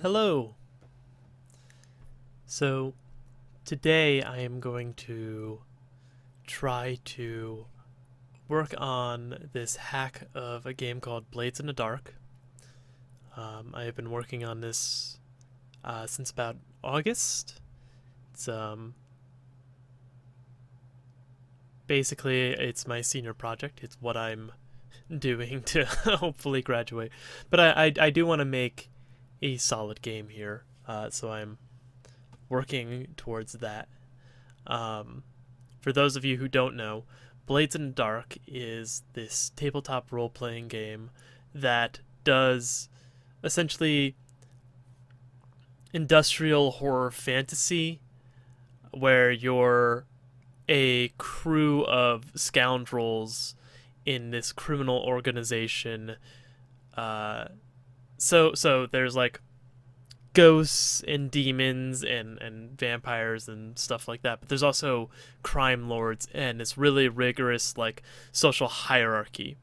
Hello. So today I am going to try to work on this hack of a game called Blades in the Dark. I have been working on this since about August. It's basically it's my senior project. It's what I'm doing to hopefully graduate. But I do want to make a solid game here, so I'm working towards that. Um, for those of you who don't know, Blades in the Dark is this tabletop role playing game that does essentially industrial horror fantasy where you're a crew of scoundrels in this criminal organization. So there's like ghosts and demons and vampires and stuff like that, but there's also crime lords and this really rigorous like social hierarchy.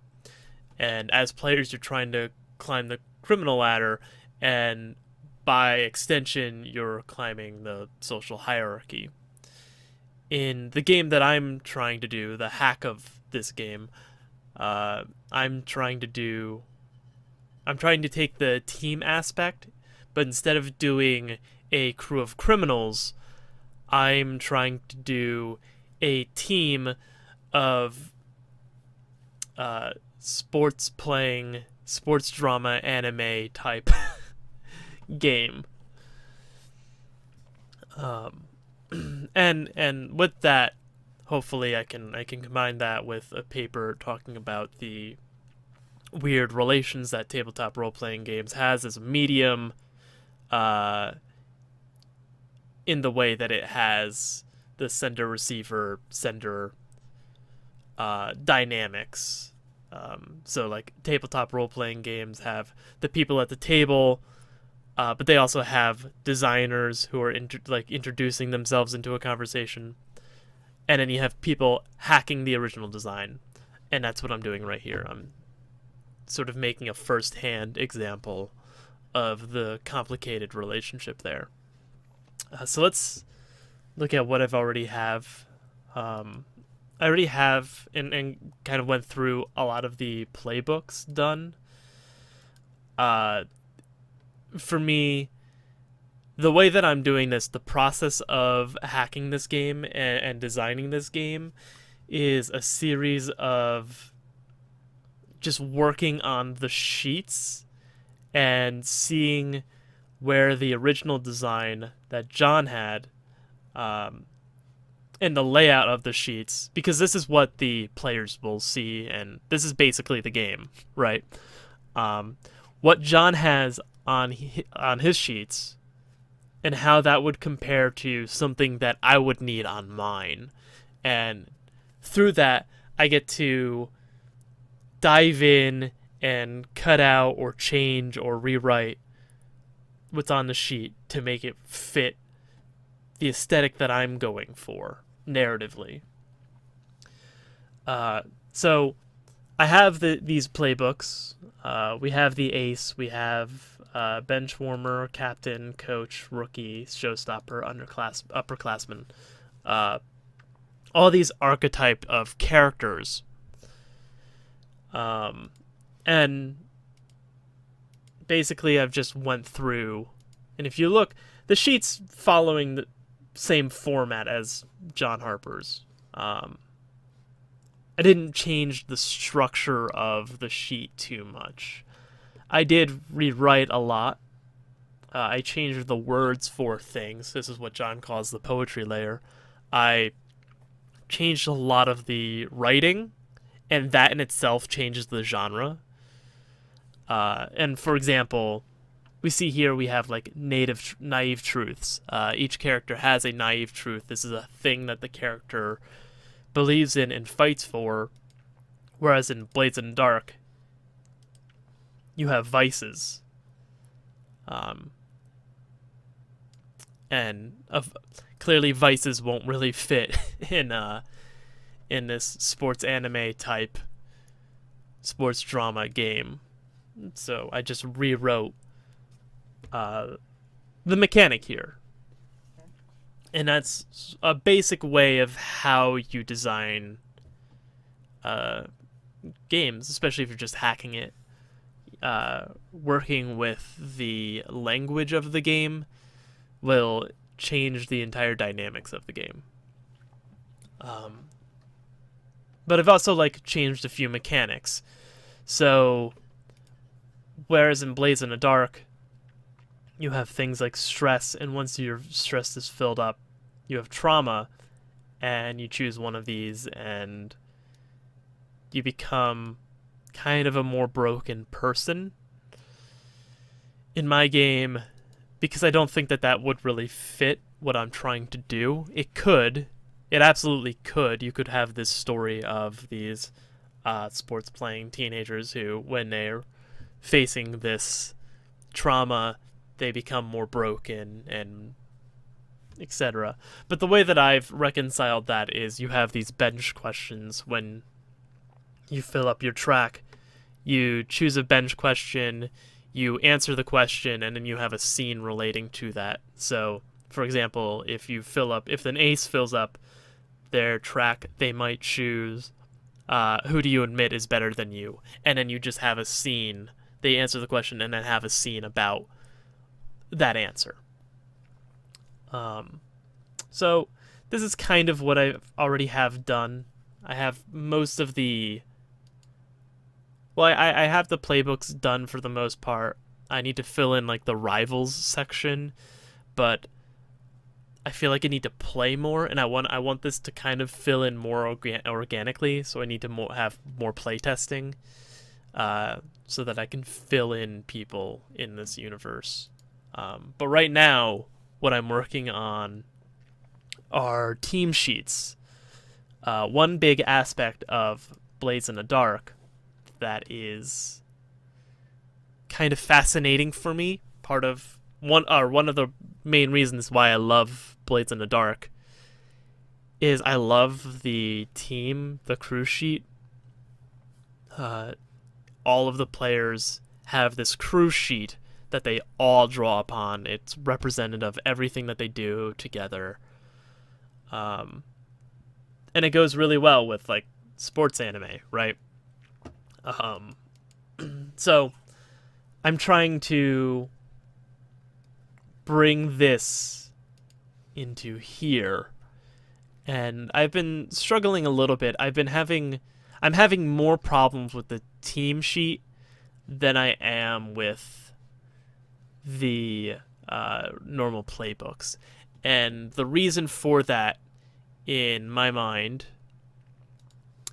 And as players, you're trying to climb the criminal ladder, and by extension, you're climbing the social hierarchy. In the game that I'm trying to do, the hack of this game, I'm trying to take the team aspect, but instead of doing a crew of criminals, I'm trying to do a team of sports drama anime type game. Um, and with that, hopefully I can combine that with a paper talking about the weird relations that tabletop role playing games has as a medium, uh, in the way that it has the sender receiver sender dynamics. So like tabletop role playing games have the people at the table, but they also have designers who are introducing themselves into a conversation, and then you have people hacking the original design, and that's what I'm doing right here. I'm sort of making a first-hand example of the complicated relationship there. So let's look at what I've already have. I already have and kind of went through a lot of the playbooks done. Uh, for me, the way that I'm doing this, the process of hacking this game and designing this game is a series of just working on the sheets and seeing where the original design that John had, and the layout of the sheets, because this is what the players will see, and this is basically the game, right? Um, what John has on his sheets, and how that would compare to something that I would need on mine, and through that I get to dive in and cut out or change or rewrite what's on the sheet to make it fit the aesthetic that I'm going for narratively. So I have these playbooks. We have the ace. We have bench warmer, captain, coach, rookie, showstopper, upperclassman. All these archetype of characters. And basically I've just went through, and if you look, the sheet's following the same format as John Harper's. I didn't change the structure of the sheet too much. I did rewrite a lot. I changed the words for things. This is what John calls the poetry layer. I changed a lot of the writing, and that in itself changes the genre. And for example, we see here we have like naive truths. Each character has a naive truth. This is a thing that the character believes in and fights for. Whereas in Blades in the Dark, you have vices. And clearly vices won't really fit in this sports anime type sports drama game. So I just rewrote uh, the mechanic here. And that's a basic way of how you design games, especially if you're just hacking it. Working with the language of the game will change the entire dynamics of the game. But I've also changed a few mechanics. So, whereas in Blades in the Dark, you have things like stress, and once your stress is filled up, you have trauma, and you choose one of these, and you become kind of a more broken person. In my game, because I don't think that would really fit what I'm trying to do, it could. It absolutely could. You could have this story of these sports-playing teenagers who, when they're facing this trauma, they become more broken and etc. But the way that I've reconciled that is you have these bench questions when you fill up your track. You choose a bench question, you answer the question, and then you have a scene relating to that. So, for example, if an ace fills up their track, they might choose who do you admit is better than you, and then you just have a scene. They answer the question and then have a scene about that answer. So this is kind of what I already have done. I have most of the... Well, I have the playbooks done for the most part. I need to fill in the rivals section, but I feel like I need to play more, and I want this to kind of fill in more organically, so I need to have more play testing so that I can fill in people in this universe. But right now, what I'm working on are team sheets. One big aspect of Blades in the Dark that is kind of fascinating for me, one of the main reasons why I love Blades in the Dark, is I love the crew sheet. All of the players have this crew sheet that they all draw upon. It's representative of everything that they do together. And it goes really well with sports anime, right? So I'm trying to bring this into here, and I've been struggling a little bit. I'm having more problems with the team sheet than I am with the normal playbooks, and the reason for that, in my mind,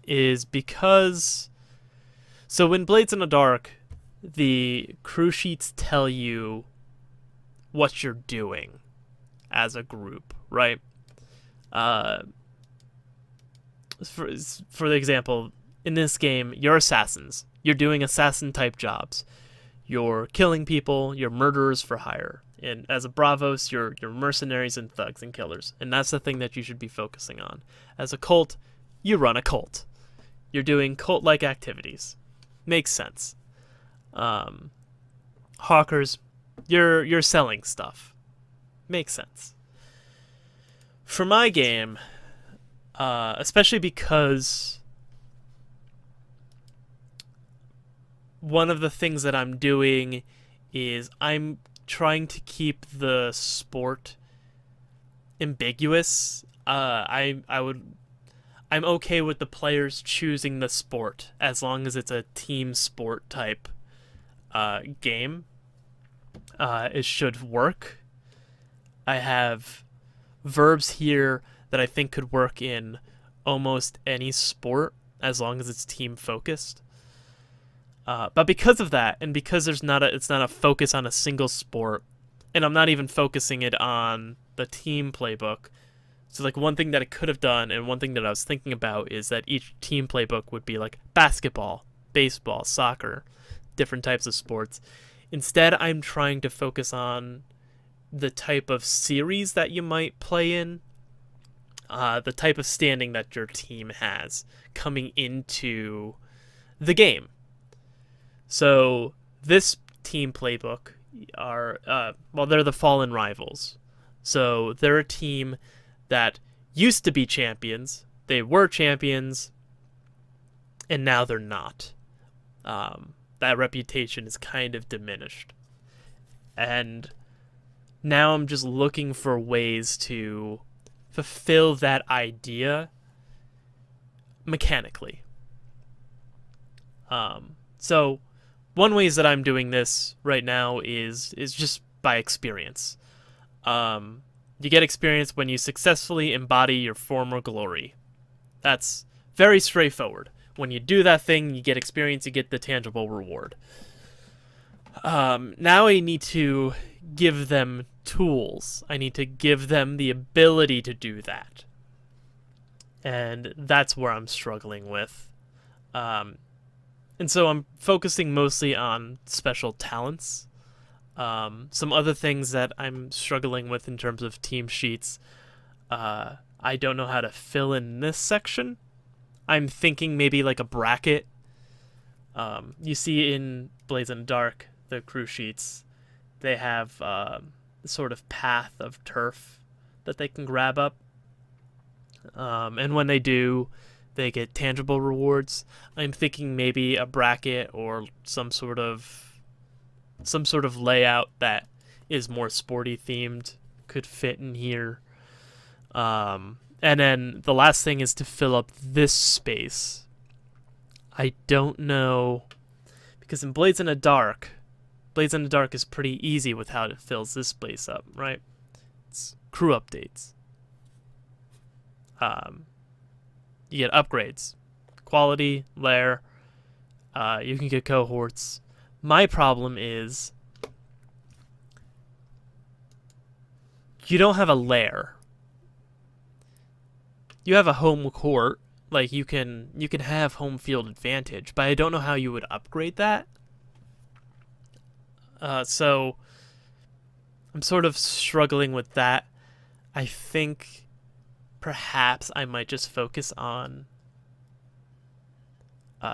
is because in Blades in the Dark, the crew sheets tell you what you're doing as a group, right? For example, in this game, you're assassins. You're doing assassin-type jobs. You're killing people. You're murderers for hire. And as a Bravos, you're mercenaries and thugs and killers. And that's the thing that you should be focusing on. As a cult, you run a cult. You're doing cult-like activities. Makes sense. Hawkers, you're selling stuff. Makes sense. For my game, especially because one of the things that I'm doing is I'm trying to keep the sport ambiguous. I'm okay with the players choosing the sport as long as it's a team sport type game. It should work. I have verbs here that I think could work in almost any sport as long as it's team focused. But because of that, and because it's not a focus on a single sport, and I'm not even focusing it on the team playbook. So one thing that I could have done, and one thing that I was thinking about, is that each team playbook would be basketball, baseball, soccer, different types of sports. Instead, I'm trying to focus on the type of series that you might play in, the type of standing that your team has coming into the game. So this team playbook are they're the fallen rivals. So they're a team that used to be champions. They were champions, and now they're not. That reputation is kind of diminished. And now I'm just looking for ways to fulfill that idea mechanically. So one ways that I'm doing this right now is just by experience. You get experience when you successfully embody your former glory. That's very straightforward. When you do that thing, you get experience, you get the tangible reward. Now I need to give them tools. I need to give them the ability to do that. And that's where I'm struggling with. And so I'm focusing mostly on special talents. Some other things that I'm struggling with in terms of team sheets, I don't know how to fill in this section. I'm thinking maybe like a bracket. You see in Blades in the Dark, the crew sheets, they have sort of path of turf that they can grab up. And when they do, they get tangible rewards. I'm thinking maybe a bracket or some sort of layout that is more sporty themed could fit in here. And then the last thing is to fill up this space. I don't know, because in Blades in the Dark is pretty easy with how it fills this space up, right? It's crew updates. You get upgrades, quality, lair. You can get cohorts. My problem is you don't have a lair. You have a home court, like you can have home field advantage, but I don't know how you would upgrade that. So I'm sort of struggling with that. I think perhaps I might just focus on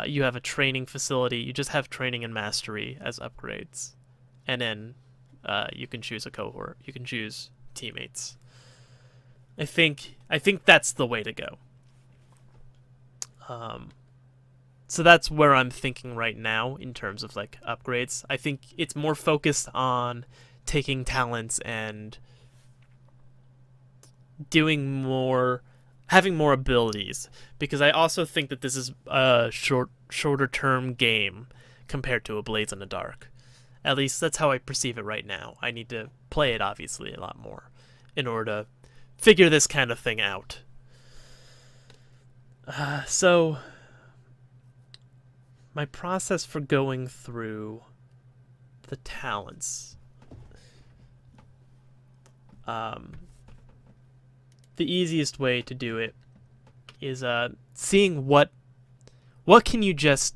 you have a training facility, you just have training and mastery as upgrades, and then you can choose a cohort, you can choose teammates. I think that's the way to go. So that's where I'm thinking right now in terms of like upgrades. I think it's more focused on taking talents and doing more, having more abilities, because I also think that this is a shorter term game compared to a Blades in the Dark. At least that's how I perceive it right now. I need to play it obviously a lot more in order to figure this kind of thing out. So my process for going through the talents, the easiest way to do it is seeing what can you just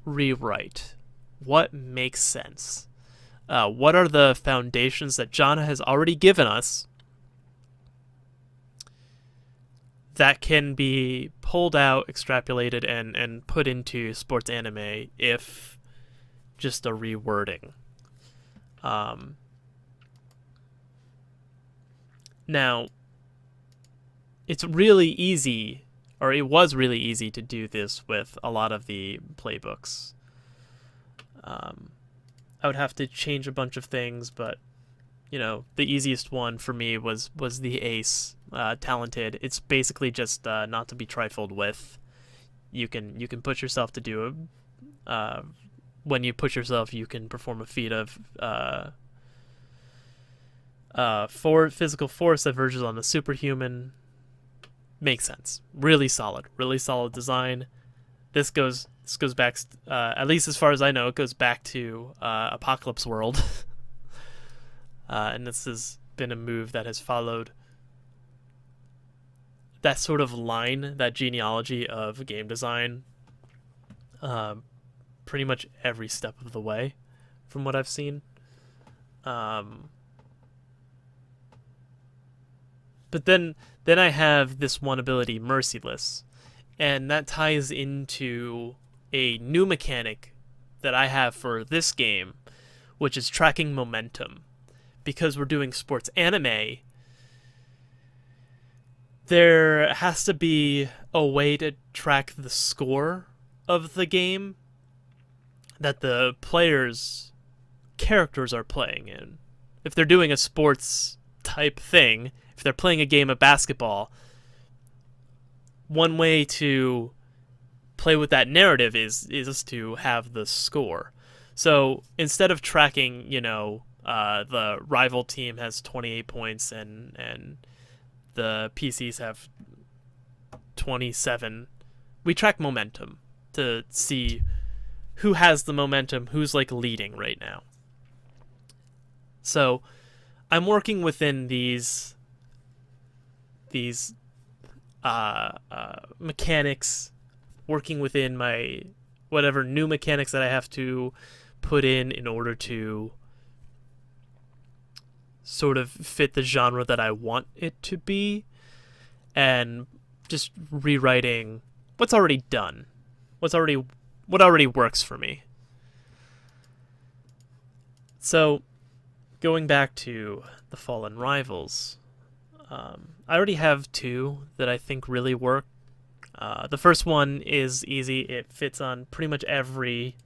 rewrite, what makes sense, what are the foundations that John has already given us that can be pulled out, extrapolated, and put into sports anime if just a rewording. Now, it's really easy, or it was really easy to do this with a lot of the playbooks. I would have to change a bunch of things, but you know, the easiest one for me was the ace, talented. It's basically just not to be trifled with. You can push yourself to do when you push yourself, you can perform a feat of physical force that verges on the superhuman. Makes sense. Really solid design. This goes back, at least as far as I know, it goes back to Apocalypse World. And this has been a move that has followed that sort of line, that genealogy of game design, pretty much every step of the way, from what I've seen. But then I have this one ability, Merciless, and that ties into a new mechanic that I have for this game, which is tracking momentum. Because we're doing sports anime, there has to be a way to track the score of the game that the players' characters are playing in. If they're doing a sports type thing, if they're playing a game of basketball, one way to play with that narrative is to have the score. So instead of tracking, the rival team has 28 points and the PCs have 27, we track momentum to see who has the momentum, who's like leading right now. So I'm working within these mechanics, working within my whatever new mechanics that I have to put in order to sort of fit the genre that I want it to be, and just rewriting what's already done, what already works for me. So going back to the Fallen Rivals, I already have two that I think really work. The first one is easy. It fits on pretty much every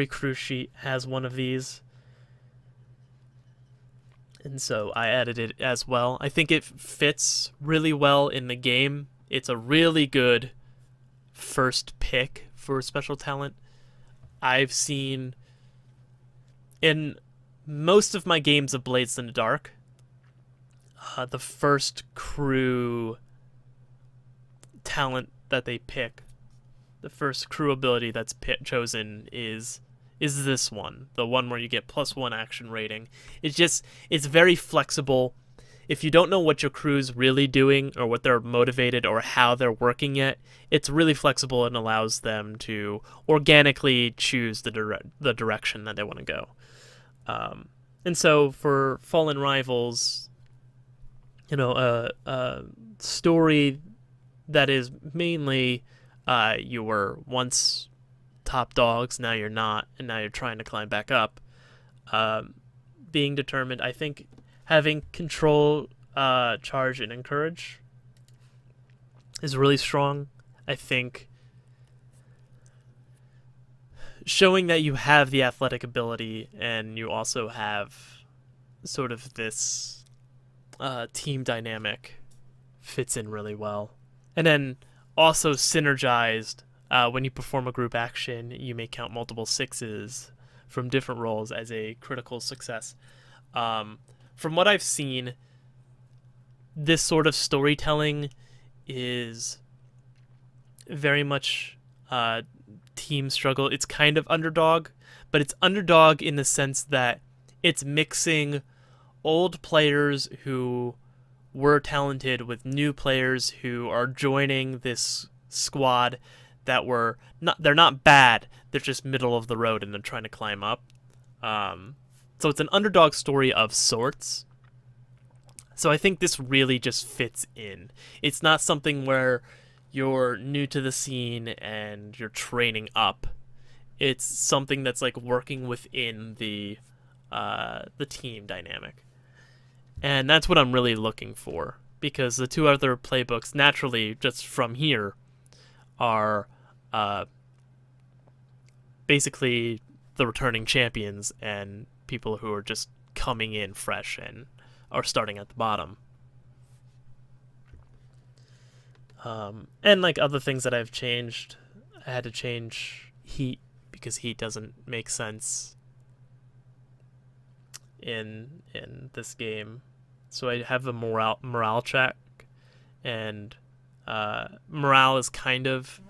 crew sheet has one of these. And so I added it as well. I think it fits really well in the game. It's a really good first pick for special talent. I've seen in most of my games of Blades in the Dark, the first crew talent that they pick, the first crew ability that's chosen is this one, the one where you get +1 action rating. It's very flexible. If you don't know what your crew's really doing or what they're motivated or how they're working yet, it's really flexible and allows them to organically choose the direction that they want to go. And so for Fallen Rivals, a story that is mainly you were once top dogs, now you're not, and now you're trying to climb back up. Being determined, I think having control, charge, and encourage is really strong. I think showing that you have the athletic ability and you also have sort of this team dynamic fits in really well. And then also synergized, when you perform a group action, you may count multiple 6s from different roles as a critical success. From what I've seen, this sort of storytelling is very much team struggle. It's kind of underdog, but it's underdog in the sense that it's mixing old players who were talented with new players who are joining this squad that they're not bad, they're just middle of the road and they're trying to climb up. So it's an underdog story of sorts. So I think this really just fits in. It's not something where you're new to the scene and you're training up. It's something that's like working within the team dynamic. And that's what I'm really looking for, because the two other playbooks, naturally, just from here, are basically the returning champions and people who are just coming in fresh and are starting at the bottom. And like other things that I've changed, I had to change heat because heat doesn't make sense in this game. So I have a morale check, and morale is kind of,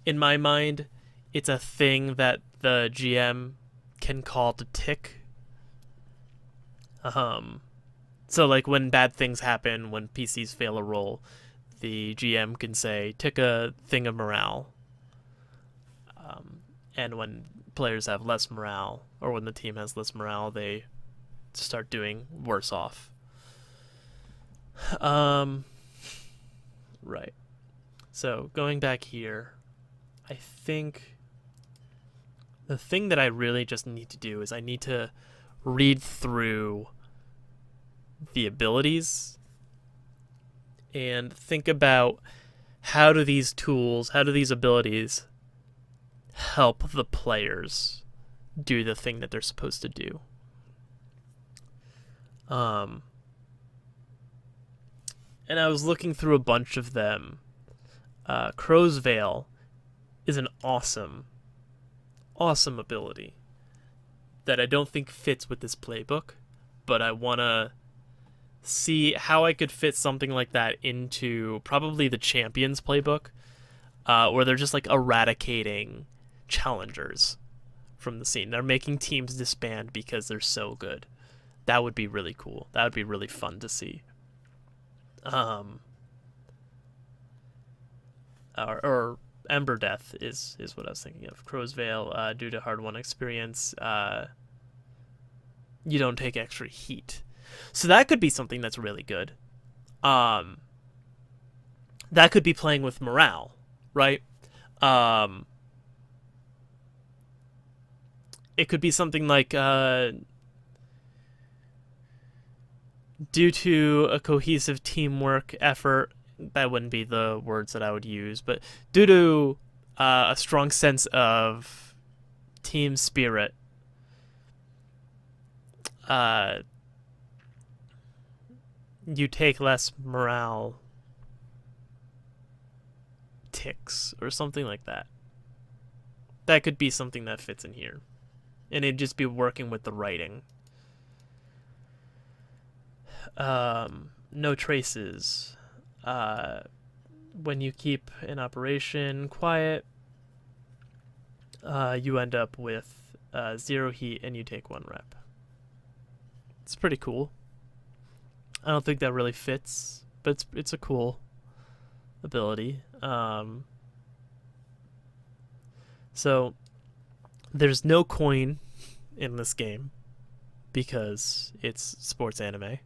in my mind, it's a thing that the GM can call to tick. So like when bad things happen, when PCs fail a roll, the GM can say, tick a thing of morale. And when players have less morale, or when the team has less morale, they start doing worse off. Right. So going back here, I think the thing that I really just need to do is I need to read through the abilities and think about how do these abilities help the players do the thing that they're supposed to do. And I was looking through a bunch of them. Crow's Veil is an awesome ability that I don't think fits with this playbook, but I want to see how I could fit something like that into probably the Champions playbook, where they're just like eradicating challengers from the scene. They're making teams disband because they're so good. That would be really cool. That would be really fun to see. Or Ember Death is what I was thinking of. Crow's Veil, due to hard won experience, you don't take extra heat. So that could be something that's really good. That could be playing with morale, right? It could be something like, due to a cohesive teamwork effort, that wouldn't be the words that I would use, but due to a strong sense of team spirit, you take less morale ticks or something like that. That could be something that fits in here. And it'd just be working with the writing. No traces. When you keep an operation quiet, you end up with 0 heat and you take 1 rep. It's pretty cool. I don't think that really fits, but it's a cool ability. So there's no coin in this game because it's sports anime,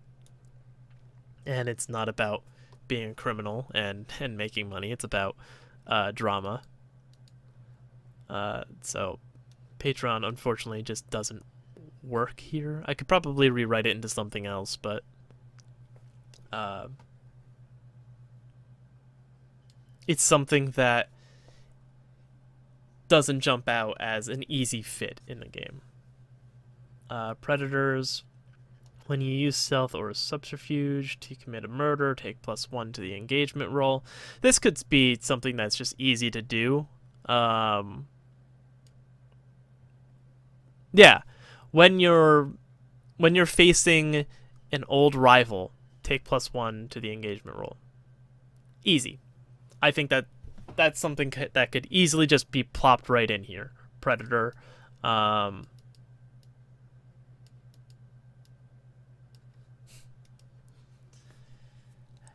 and it's not about being a criminal and making money. It's about drama. So Patreon, unfortunately, just doesn't work here. I could probably rewrite it into something else, but it's something that doesn't jump out as an easy fit in the game. Predators, when you use stealth or subterfuge to commit a murder, take +1 to the engagement roll. This could be something that's just easy to do. Yeah, when you're facing an old rival, take +1 to the engagement roll. Easy. I think that's something that could easily just be plopped right in here. Predator.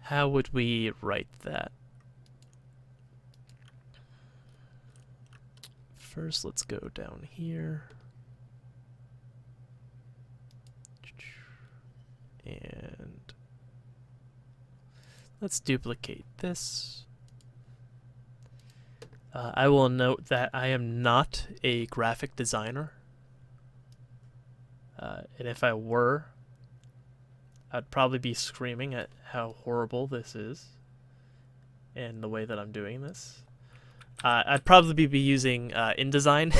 How would we write that? First, let's go down here. And let's duplicate this. I will note that I am not a graphic designer. And if I were, I'd probably be screaming at how horrible this is and the way that I'm doing this. I'd probably be using InDesign.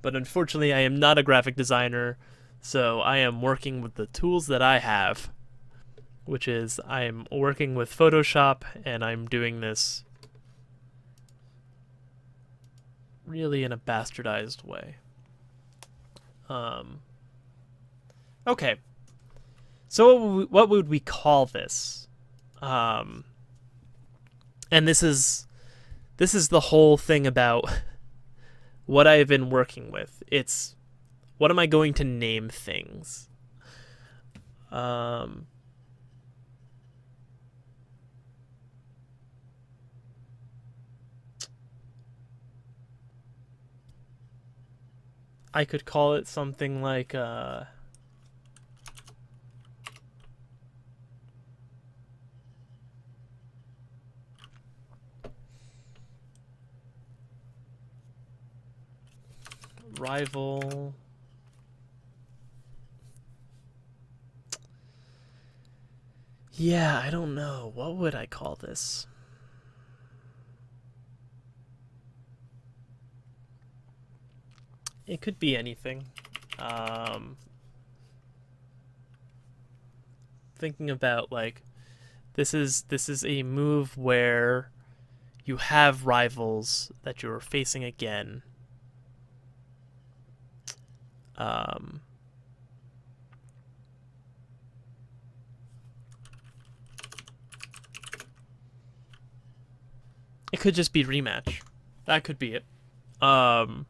But unfortunately, I am not a graphic designer, so I am working with the tools that I have, which is I'm working with Photoshop, and I'm doing this really in a bastardized way. Okay. So what would we call this? And this is the whole thing about what I've been working with. It's what am I going to name things? I could call it something like rival Yeah, I don't know. What would I call this? It could be anything. Thinking about like this is a move where you have rivals that you're facing again. Um, it could just be rematch. That could be it. And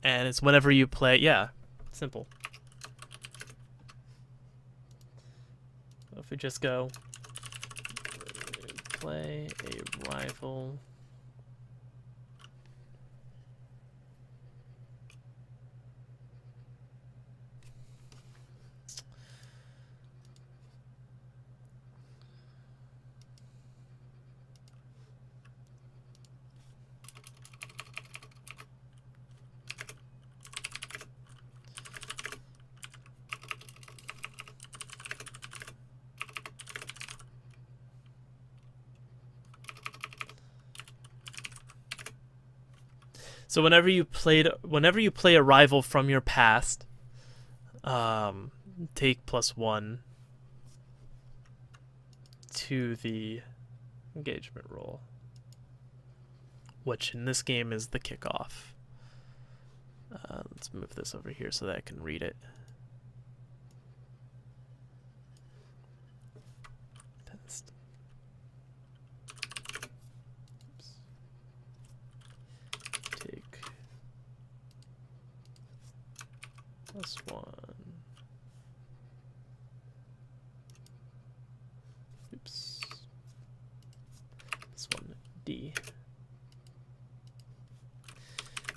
it's whenever you play. Yeah, simple. If we just go play a rival. So whenever you play a rival from your past, take +1 to the engagement roll, which in this game is the kickoff. Let's move this over here so that I can read it. Test. Oops. Take +1. Oops. +1D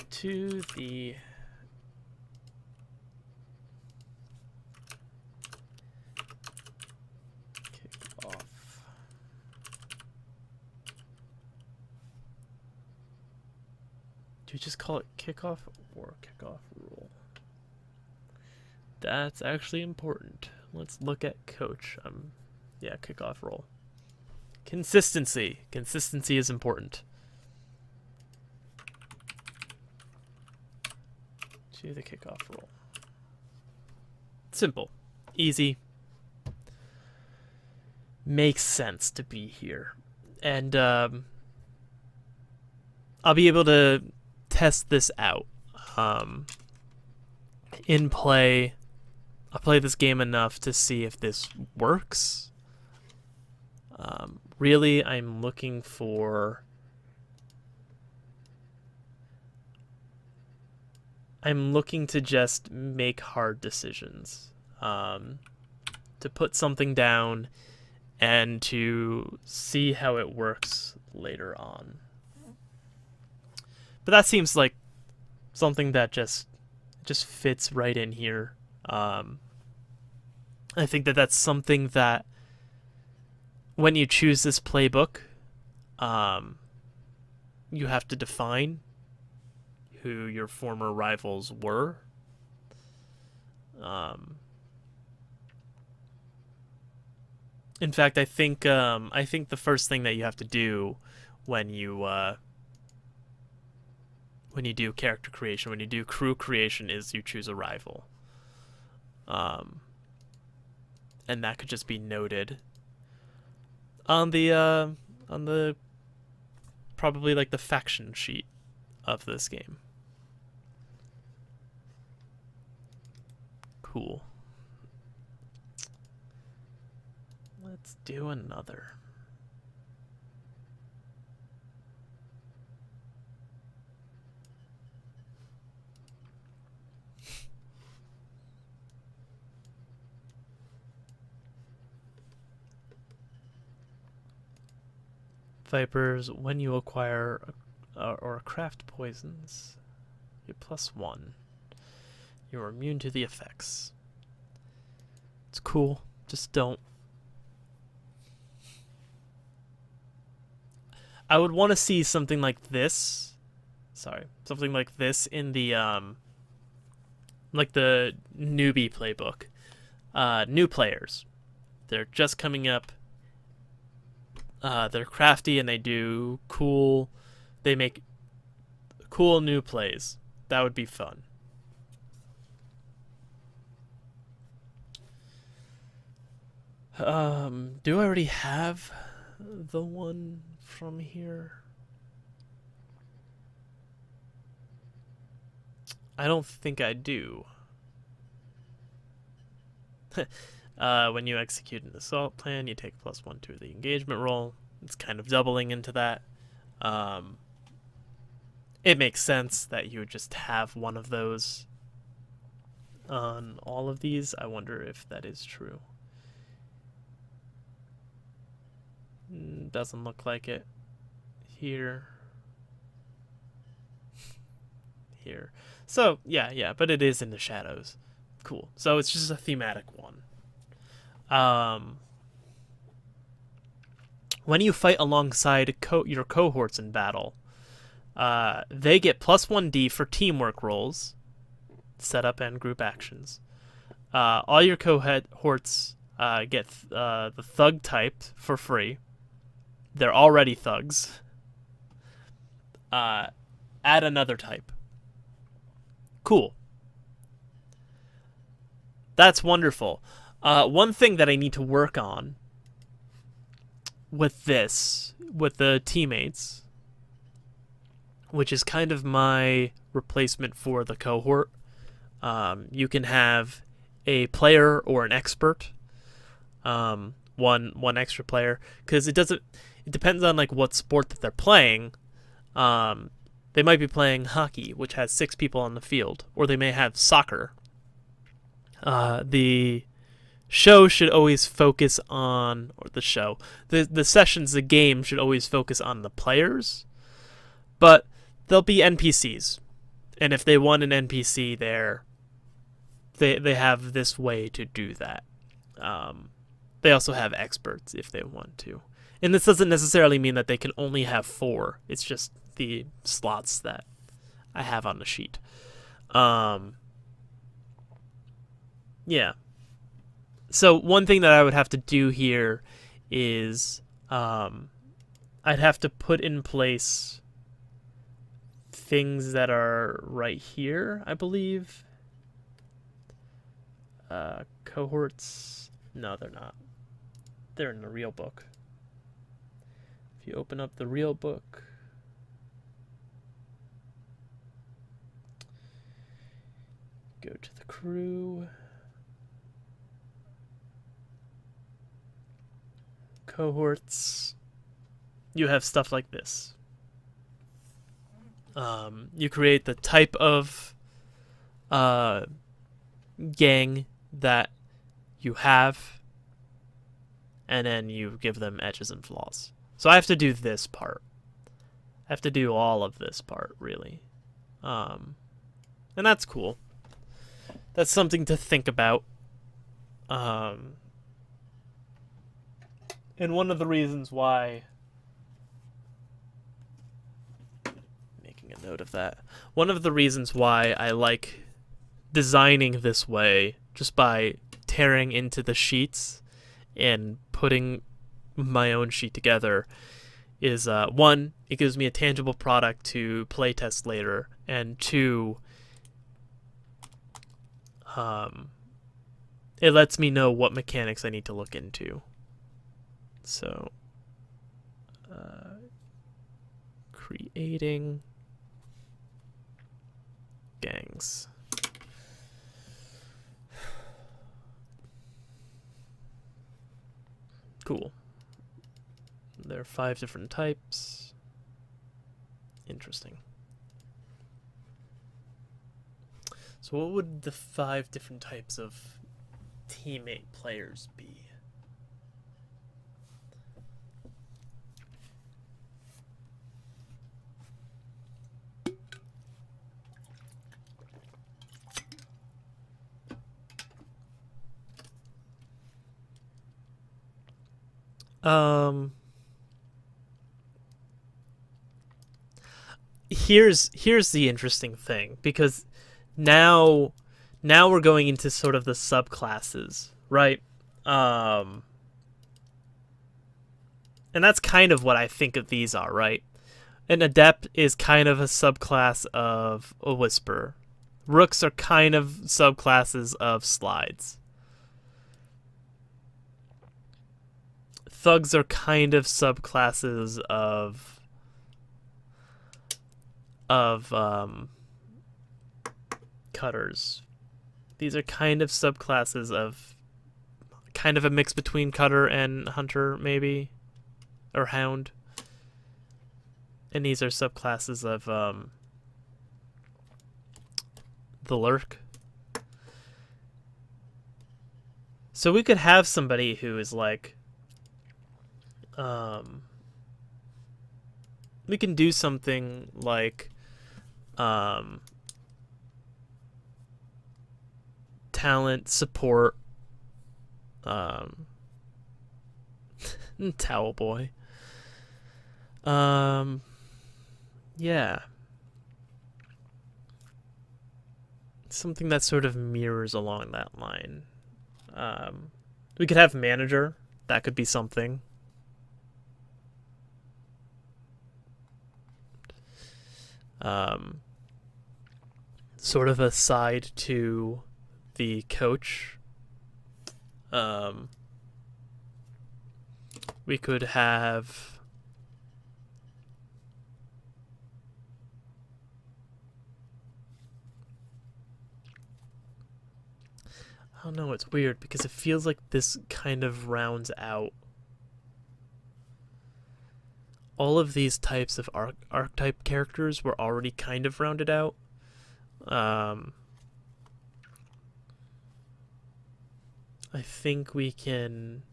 to the kickoff. Do you just call it kickoff or kickoff rule? That's actually important. Let's look at coach. Yeah, kickoff role. Consistency. Consistency is important. To the kickoff role. Simple. Easy. Makes sense to be here. And I'll be able to test this out. In play, I'll play this game enough to see if this works. Really, I'm looking for... I'm looking to just make hard decisions. To put something down and to see how it works later on. But that seems like something that just fits right in here. I think that that's something that when you choose this playbook, you have to define who your former rivals were. In fact, I think the first thing that you have to do when you do character creation, when you do crew creation, is you choose a rival. And that could just be noted on the probably like the faction sheet of this game. Cool. Let's do another. Vipers, when you acquire or craft poisons, you're +1. You're immune to the effects. It's cool. Just don't. I would want to see something like this. Sorry, something like this in the like the newbie playbook. New players. They're just coming up. They're crafty and they do cool. They make cool new plays. That would be fun. Do I already have the one from here? I don't think I do. When you execute an assault plan, you take +1 to the engagement roll. It's kind of doubling into that. It makes sense that you would just have one of those on all of these. I wonder if that is true. Doesn't look like it. Here. Here. So, yeah, but it is in the shadows. Cool. So it's just a thematic one. When you fight alongside your cohorts in battle, they get +1d for teamwork rolls, setup, and group actions. All your cohorts get the thug type for free. They're already thugs. Add another type. Cool. That's wonderful. One thing that I need to work on with the teammates, which is kind of my replacement for the cohort. You can have a player or an expert, one extra player, because it depends on like what sport that they're playing. They might be playing hockey, which has 6 people on the field, or they may have soccer. The show should always focus on, or the sessions, the game should always focus on the players, but there'll be NPCs, and if they want an NPC there, they have this way to do that. They also have experts if they want to, and this doesn't necessarily mean that they can only have 4. It's just the slots that I have on the sheet. Yeah. So one thing that I would have to do here is I'd have to put in place things that are right here, I believe. Cohorts. No, they're not. They're in the real book. If you open up the real book, go to the crew. Cohorts. You have stuff like this. You create the type of gang that you have, and then you give them edges and flaws. So I have to do this part. I have to do all of this part, really. And that's cool. That's something to think about. And one of the reasons why, making a note of that, one of the reasons why I like designing this way, just by tearing into the sheets and putting my own sheet together, is 1, it gives me a tangible product to playtest later, and 2, it lets me know what mechanics I need to look into. So, creating gangs. Cool. There are 5 different types. Interesting. So what would the 5 different types of teammate players be? Here's the interesting thing, because now we're going into sort of the subclasses, right? And that's kind of what I think of these are, right? An adept is kind of a subclass of a whisperer. Rooks are kind of subclasses of slides. Thugs are kind of subclasses of cutters. These are kind of subclasses of kind of a mix between cutter and hunter, maybe, or hound. And these are subclasses of the lurk. So we could have somebody who is like, we can do something like talent support, towel boy. Yeah. Something that sort of mirrors along that line. We could have manager. That could be something. Sort of a side to the coach. We could have I don't know, it's weird because it feels like this kind of rounds out all of these types of archetype characters were already kind of rounded out. I think we can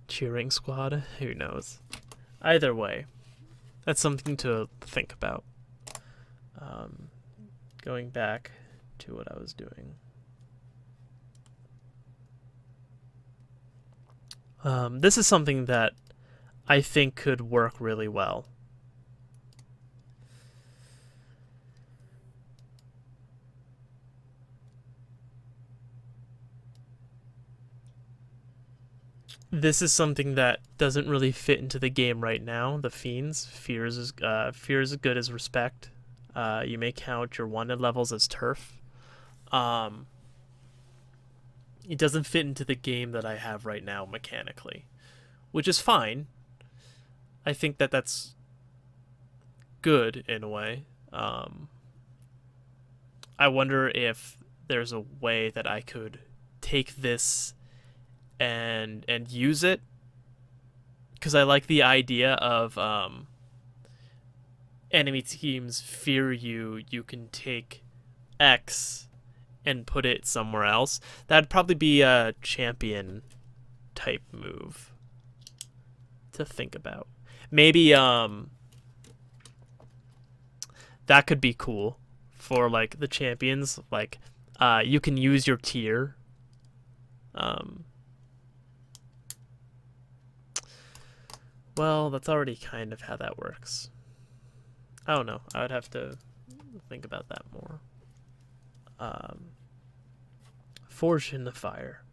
cheering squad, who knows. Either way, that's something to think about. Going back to what I was doing. This is something that I think could work really well. This is something that doesn't really fit into the game right now. The Fiends. Fear is as good as respect. You may count your wanted levels as turf. It doesn't fit into the game that I have right now mechanically, which is fine. I think that that's good in a way. I wonder if there's a way that I could take this and use it, because I like the idea of enemy teams fear you. You can take X and put it somewhere else. That'd probably be a champion type move to think about. Maybe that could be cool for like the champions. Like you can use your tier. Well, that's already kind of how that works. I don't know. I would have to think about that more. Forged in the Fire.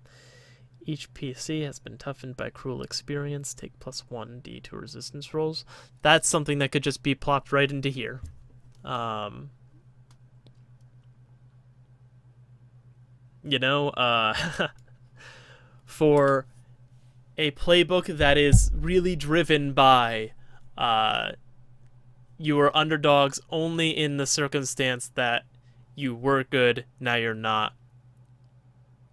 Each PC has been toughened by cruel experience. Take +1d to resistance rolls. That's something that could just be plopped right into here. You know, for a playbook that is really driven by you were underdogs only in the circumstance that you were good, now you're not.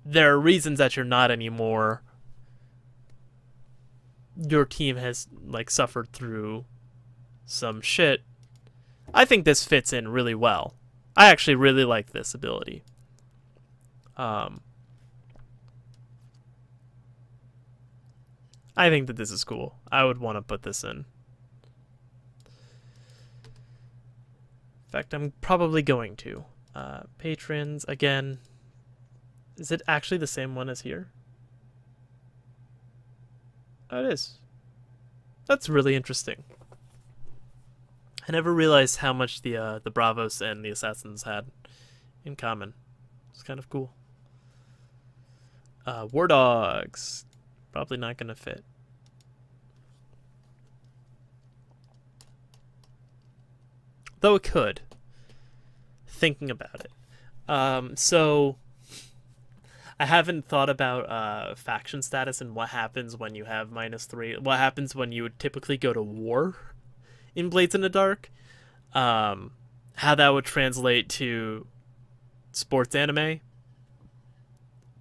There are reasons that you're not anymore. Your team has like suffered through some shit. I think this fits in really well. I actually really like this ability. I think that this is cool. I would want to put this in. In fact, I'm probably going to. Patrons, again. Is it actually the same one as here? Oh, it is. That's really interesting. I never realized how much the Bravos and the Assassins had in common. It's kind of cool. War Dogs. Probably not going to fit. Though it could. Thinking about it. So I haven't thought about faction status and what happens when you have -3. What happens when you would typically go to war in Blades in the Dark. How that would translate to sports anime.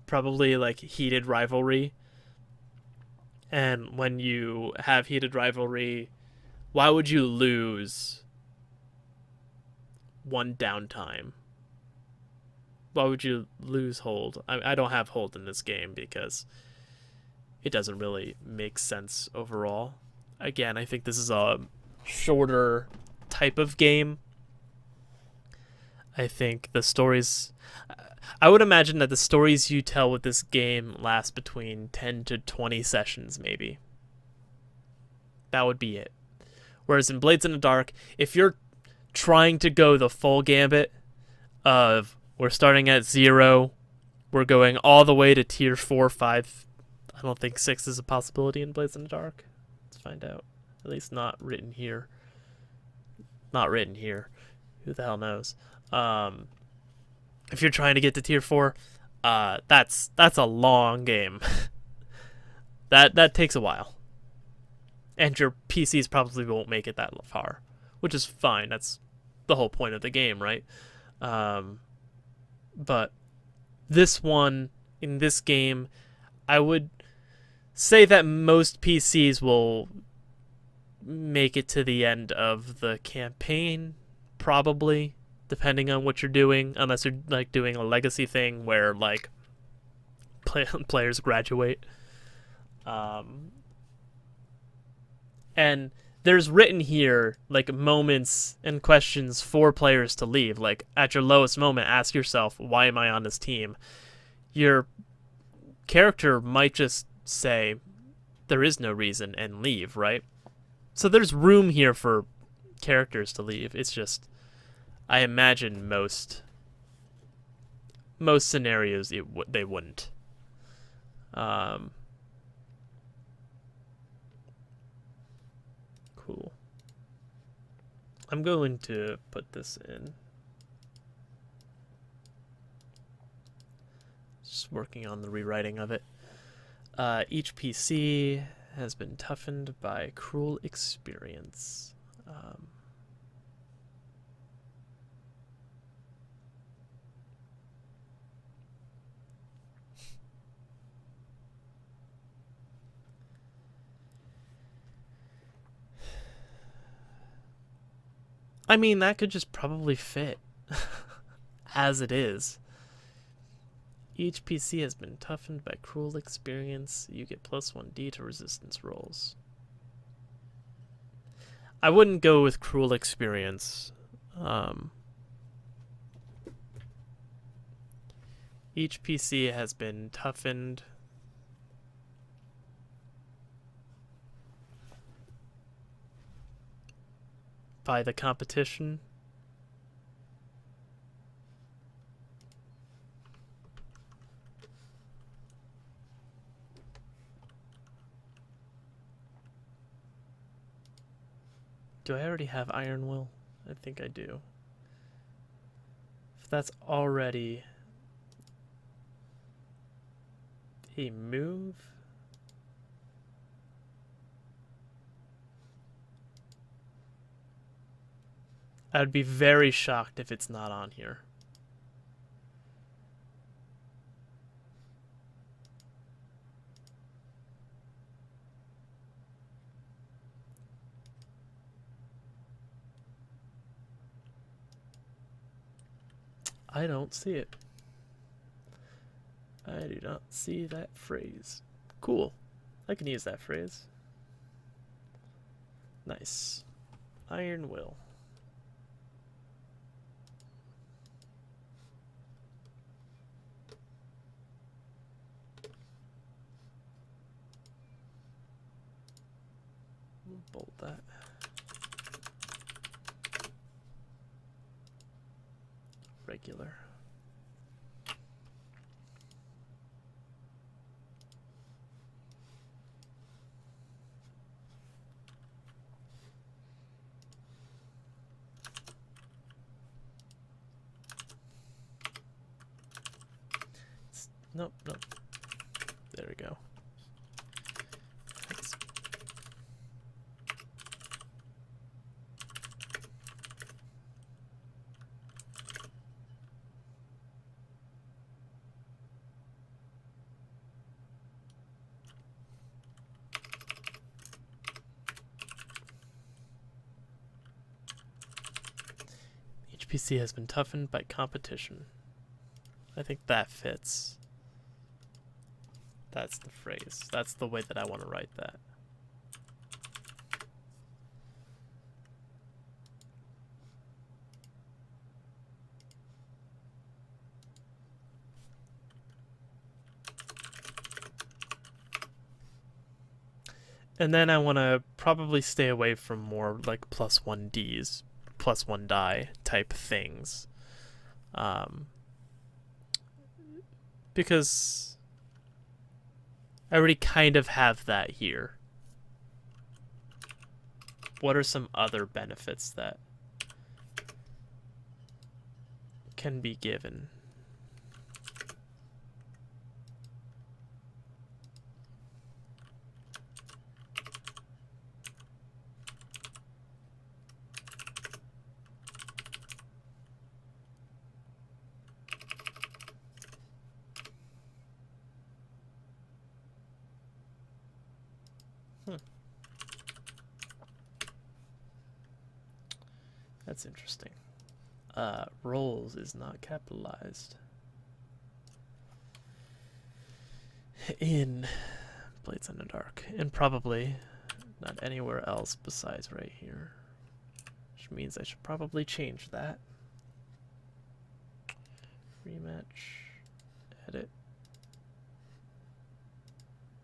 Probably like heated rivalry. And when you have heated rivalry, why would you lose one downtime? Why would you lose hold? I don't have hold in this game because it doesn't really make sense overall. Again, I think this is a shorter type of game. I think the stories... I would imagine that the stories you tell with this game last between 10 to 20 sessions, maybe. That would be it. Whereas in Blades in the Dark, if you're trying to go the full gambit of we're starting at 0, we're going all the way to tier 4, 5. I don't think 6 is a possibility in Blades in the Dark. Let's find out. At least not written here. Not written here. Who the hell knows? If you're trying to get to tier 4, that's a long game. that takes a while. And your PCs probably won't make it that far, which is fine. That's the whole point of the game, right? But this one, in this game, I would say that most PCs will make it to the end of the campaign, probably, depending on what you're doing, unless you're like doing a legacy thing where like players graduate. And there's written here like moments and questions for players to leave. Like at your lowest moment, ask yourself, why am I on this team? Your character might just say there is no reason and leave, right? So there's room here for characters to leave. It's just, I imagine most scenarios they wouldn't. Cool. I'm going to put this in. Just working on the rewriting of it. Each PC has been toughened by cruel experience. I mean, that could just probably fit as it is. Each PC has been toughened by cruel experience. You get +1d to resistance rolls. I wouldn't go with cruel experience. Each PC has been toughened by the competition. Do I already have Iron Will? I think I do. If that's already a move, I'd be very shocked if it's not on here. I don't see it. I do not see that phrase. Cool. I can use that phrase. Nice. Iron Will. Bold that. Regular. Nope, nope. There we go. Thanks. HPC has been toughened by competition. I think that fits. That's the phrase. That's the way that I want to write that. And then I want to probably stay away from more like +1Ds, +1 die type things. Because I already kind of have that here. What are some other benefits that can be given? That's interesting. Roles is not capitalized in Blades in the Dark, and probably not anywhere else besides right here, which means I should probably change that. Rematch, edit,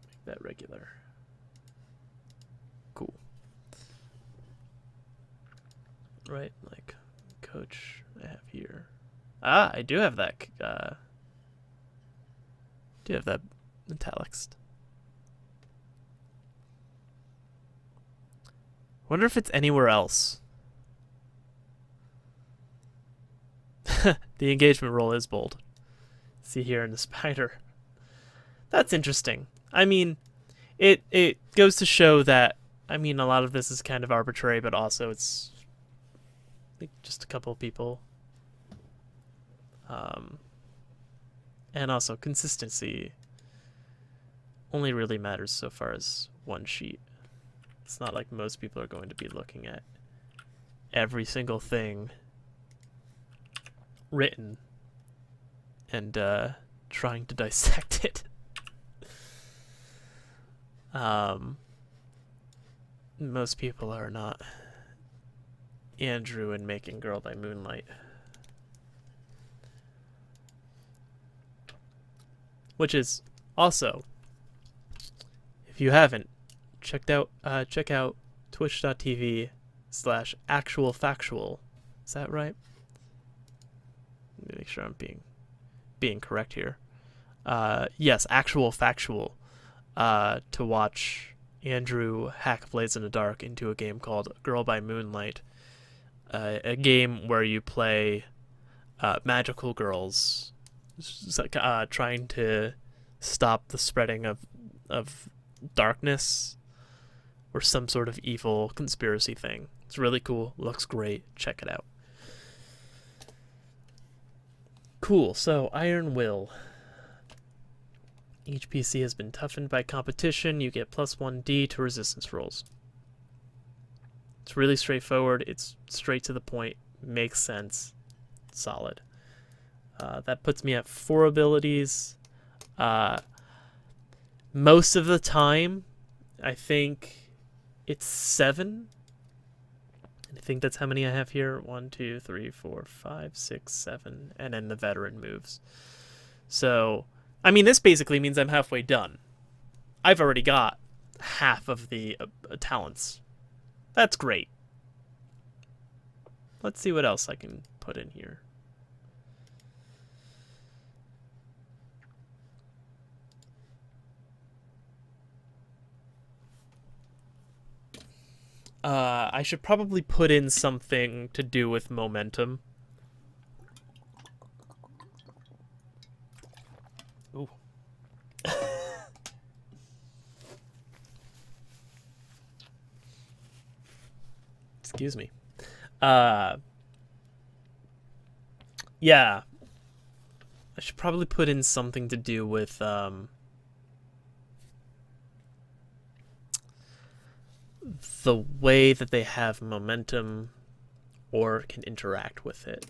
make that regular. Cool. Right, like coach I have here. Ah, I do have that. Do have that italics. Wonder if it's anywhere else. The engagement role is bold. See here in the spider. That's interesting. I mean, it goes to show that, I mean, a lot of this is kind of arbitrary, but also it's just a couple of people. And also consistency only really matters so far as one sheet. It's not like most people are going to be looking at every single thing written and trying to dissect it. Most people are not Andrew in Making Girl by Moonlight. Which is also, if you haven't, check out twitch.tv/actualfactual. Is that right? Let me make sure I'm being correct here. Yes, Actual Factual. To watch Andrew hack Blades in the Dark into a game called Girl by Moonlight. A game where you play magical girls trying to stop the spreading of darkness or some sort of evil conspiracy thing. It's really cool. Looks great. Check it out. Cool. So, Iron Will. Each PC has been toughened by competition. You get +1D to resistance rolls. It's really straightforward. It's straight to the point. Makes sense. Solid. That puts me at 4 abilities. Most of the time, I think it's 7. I think that's how many I have here. 1, 2, 3, 4, 5, 6, 7. And then the veteran moves. So, I mean, this basically means I'm halfway done. I've already got half of the talents. That's great. Let's see what else I can put in here. I should probably put in something to do with momentum. Ooh, Excuse me. Uh, yeah, I should probably put in something to do with the way that they have momentum or can interact with it.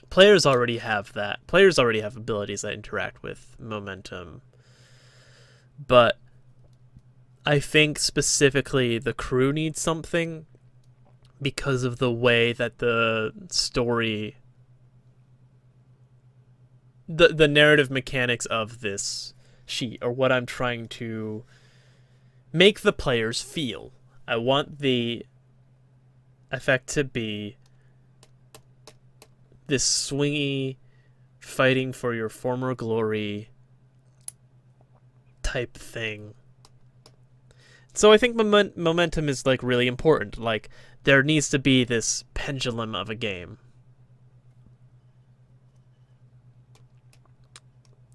Players already have that. Players already have abilities that interact with momentum. But I think specifically the crew needs something because of the way that the story, the narrative mechanics of this sheet, or what I'm trying to make the players feel. I want the effect to be this swingy, fighting for your former glory type thing. So I think momentum is like really important. Like there needs to be this pendulum of a game.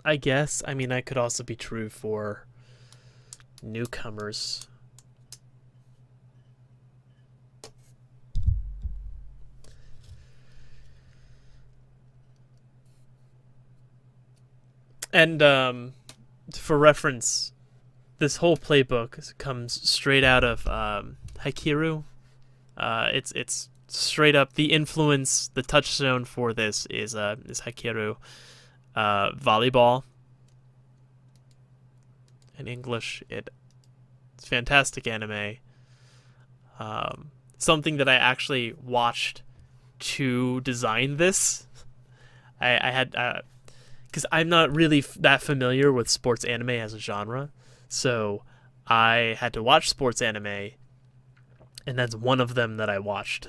I guess. I mean, that could also be true for newcomers. And for reference, this whole playbook comes straight out of Haikyuu. It's straight up the influence. The touchstone for this is Haikyuu, volleyball. In English, it's fantastic anime. Something that I actually watched to design this. I had because I'm not really that familiar with sports anime as a genre, so I had to watch sports anime, and that's one of them that I watched.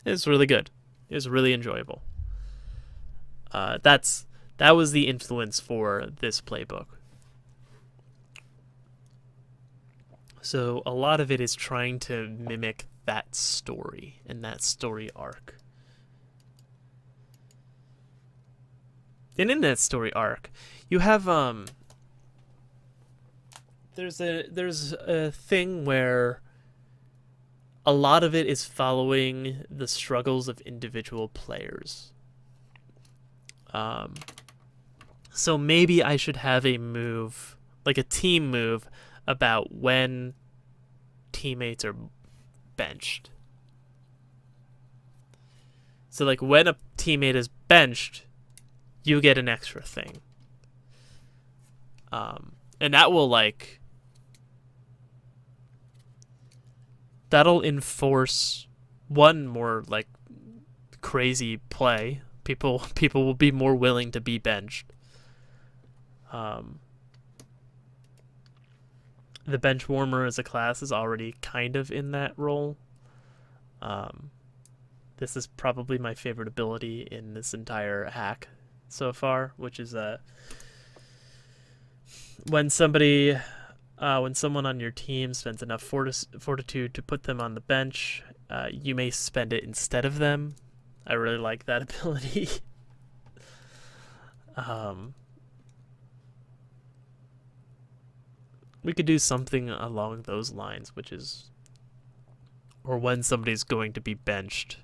It's really good. It was really enjoyable. That was the influence for this playbook. So a lot of it is trying to mimic that story and that story arc. And in that story arc, you have there's a thing where a lot of it is following the struggles of individual players. So maybe I should have a move, like a team move, about when teammates are benched. So like when a teammate is benched, you get an extra thing. And that will that'll enforce one more like crazy play. People will be more willing to be benched. The bench warmer as a class is already kind of in that role. This is probably my favorite ability in this entire hack so far, which is when someone on your team spends enough fortitude to put them on the bench, you may spend it instead of them. I really like that ability. We could do something along those lines, which is, or when somebody's going to be benched,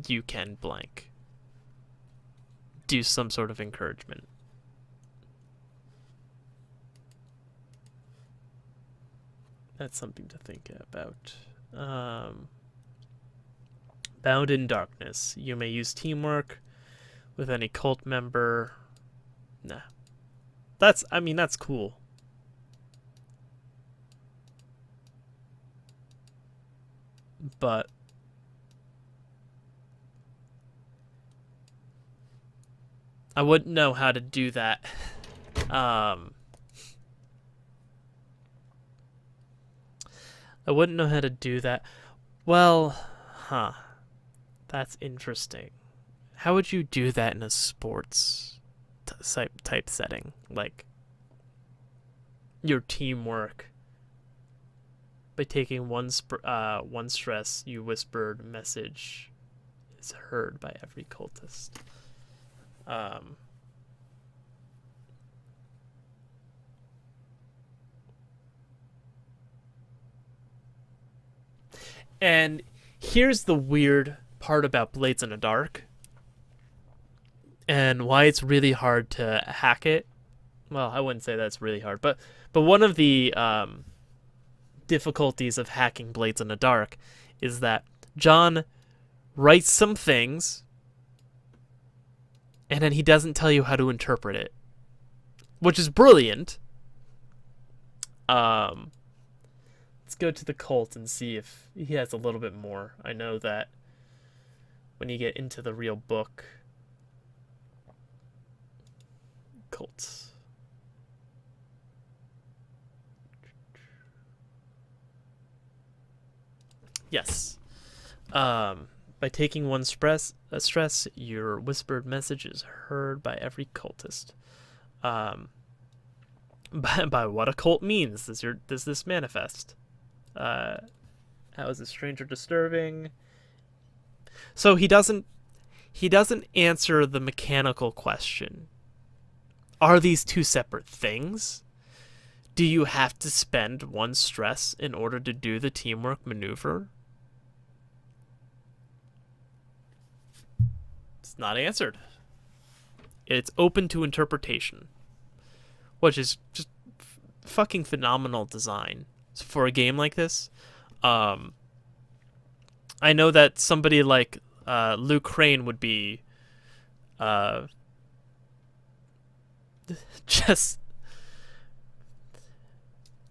you can blank. Do some sort of encouragement. That's something to think about. Bound in Darkness. You may use teamwork with any cult member. Nah. That's cool. But I wouldn't know how to do that. I wouldn't know how to do that. Well, that's interesting. How would you do that in a sports type setting? Like your teamwork. By taking one stress, you whispered message is heard by every cultist. And here's the weird part about Blades in the Dark and why it's really hard to hack it. Well, I wouldn't say that's really hard, but one of the difficulties of hacking Blades in the Dark is that John writes some things and then he doesn't tell you how to interpret it, which is brilliant. Let's go to the cult and see if he has a little bit more. I know that when you get into the real book, cults. Yes. By taking one stress, your whispered message is heard by every cultist. By what a cult means does this manifest? How is a stranger disturbing? So he doesn't answer the mechanical question. Are these two separate things? Do you have to spend one stress in order to do the teamwork maneuver? It's not answered. It's open to interpretation, which is just fucking phenomenal design for a game like this. I know that somebody like Luke Crane would be just...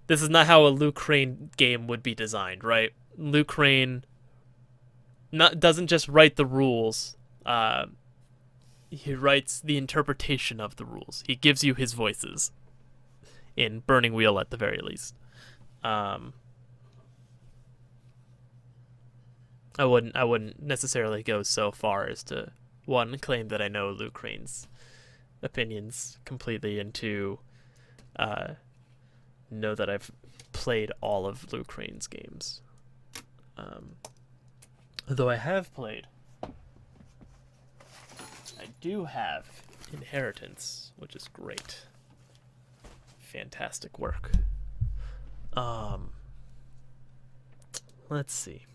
This is not how a Luke Crane game would be designed, right? Luke Crane doesn't just write the rules. He writes the interpretation of the rules. He gives you his voices in Burning Wheel at the very least. I wouldn't necessarily go so far as to, one, claim that I know Luke Crane's opinions completely, and two, know that I've played all of Luke Crane's games. Though I have played. I do have Inheritance, which is great. Fantastic work. Let's see.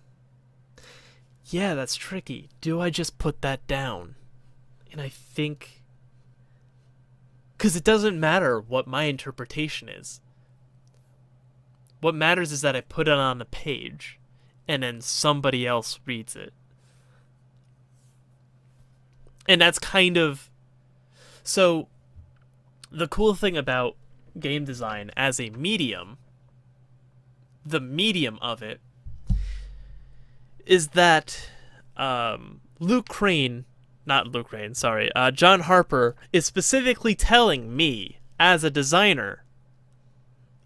Yeah, that's tricky. Do I just put that down? And I think... Because it doesn't matter what my interpretation is. What matters is that I put it on the page, and then somebody else reads it. And that's kind of... So, the cool thing about game design as a medium, the medium of it, is that John Harper is specifically telling me as a designer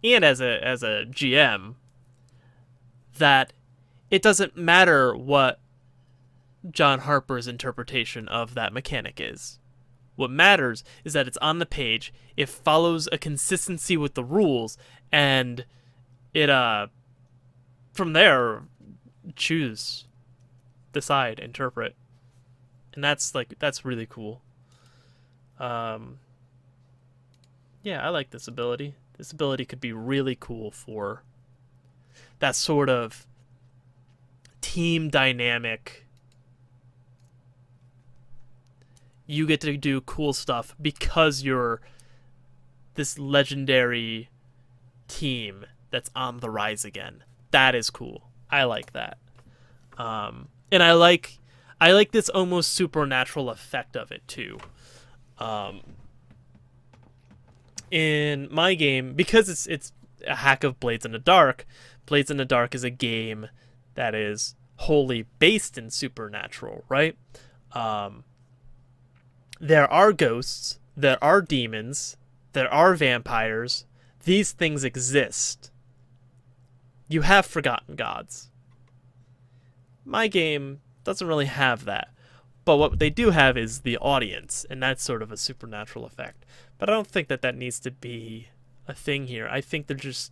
and as a GM that it doesn't matter what John Harper's interpretation of that mechanic is. What matters is that it's on the page, it follows a consistency with the rules, and it from there choose, decide, interpret. And that's really cool. Yeah, I like this ability. This ability could be really cool for that sort of team dynamic. You get to do cool stuff because you're this legendary team that's on the rise again. That is cool. I like that. And I like this almost supernatural effect of it too. In my game, because it's a hack of Blades in the Dark, Blades in the Dark is a game that is wholly based in supernatural, right? There are ghosts, there are demons, there are vampires. These things exist. You have forgotten gods. My game doesn't really have that. But what they do have is the audience, and that's sort of a supernatural effect. But I don't think that needs to be a thing here. I think there's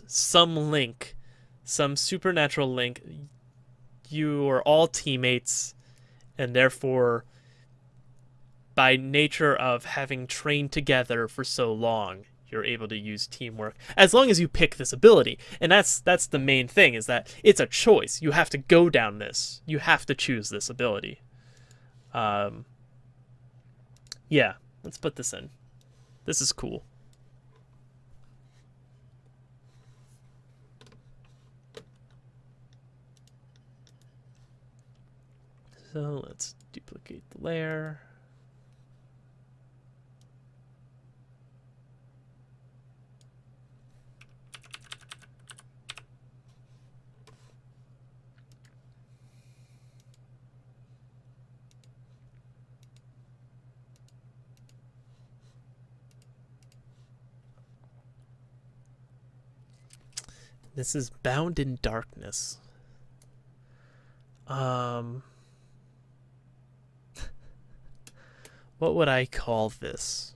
some link, some supernatural link. You are all teammates, and therefore, by nature of having trained together for so long, you're able to use teamwork as long as you pick this ability. And that's the main thing, is that it's a choice. You have to go down this. You have to choose this ability. Yeah, let's put this in. This is cool. So let's duplicate the layer. This is Bound in Darkness. What would I call this?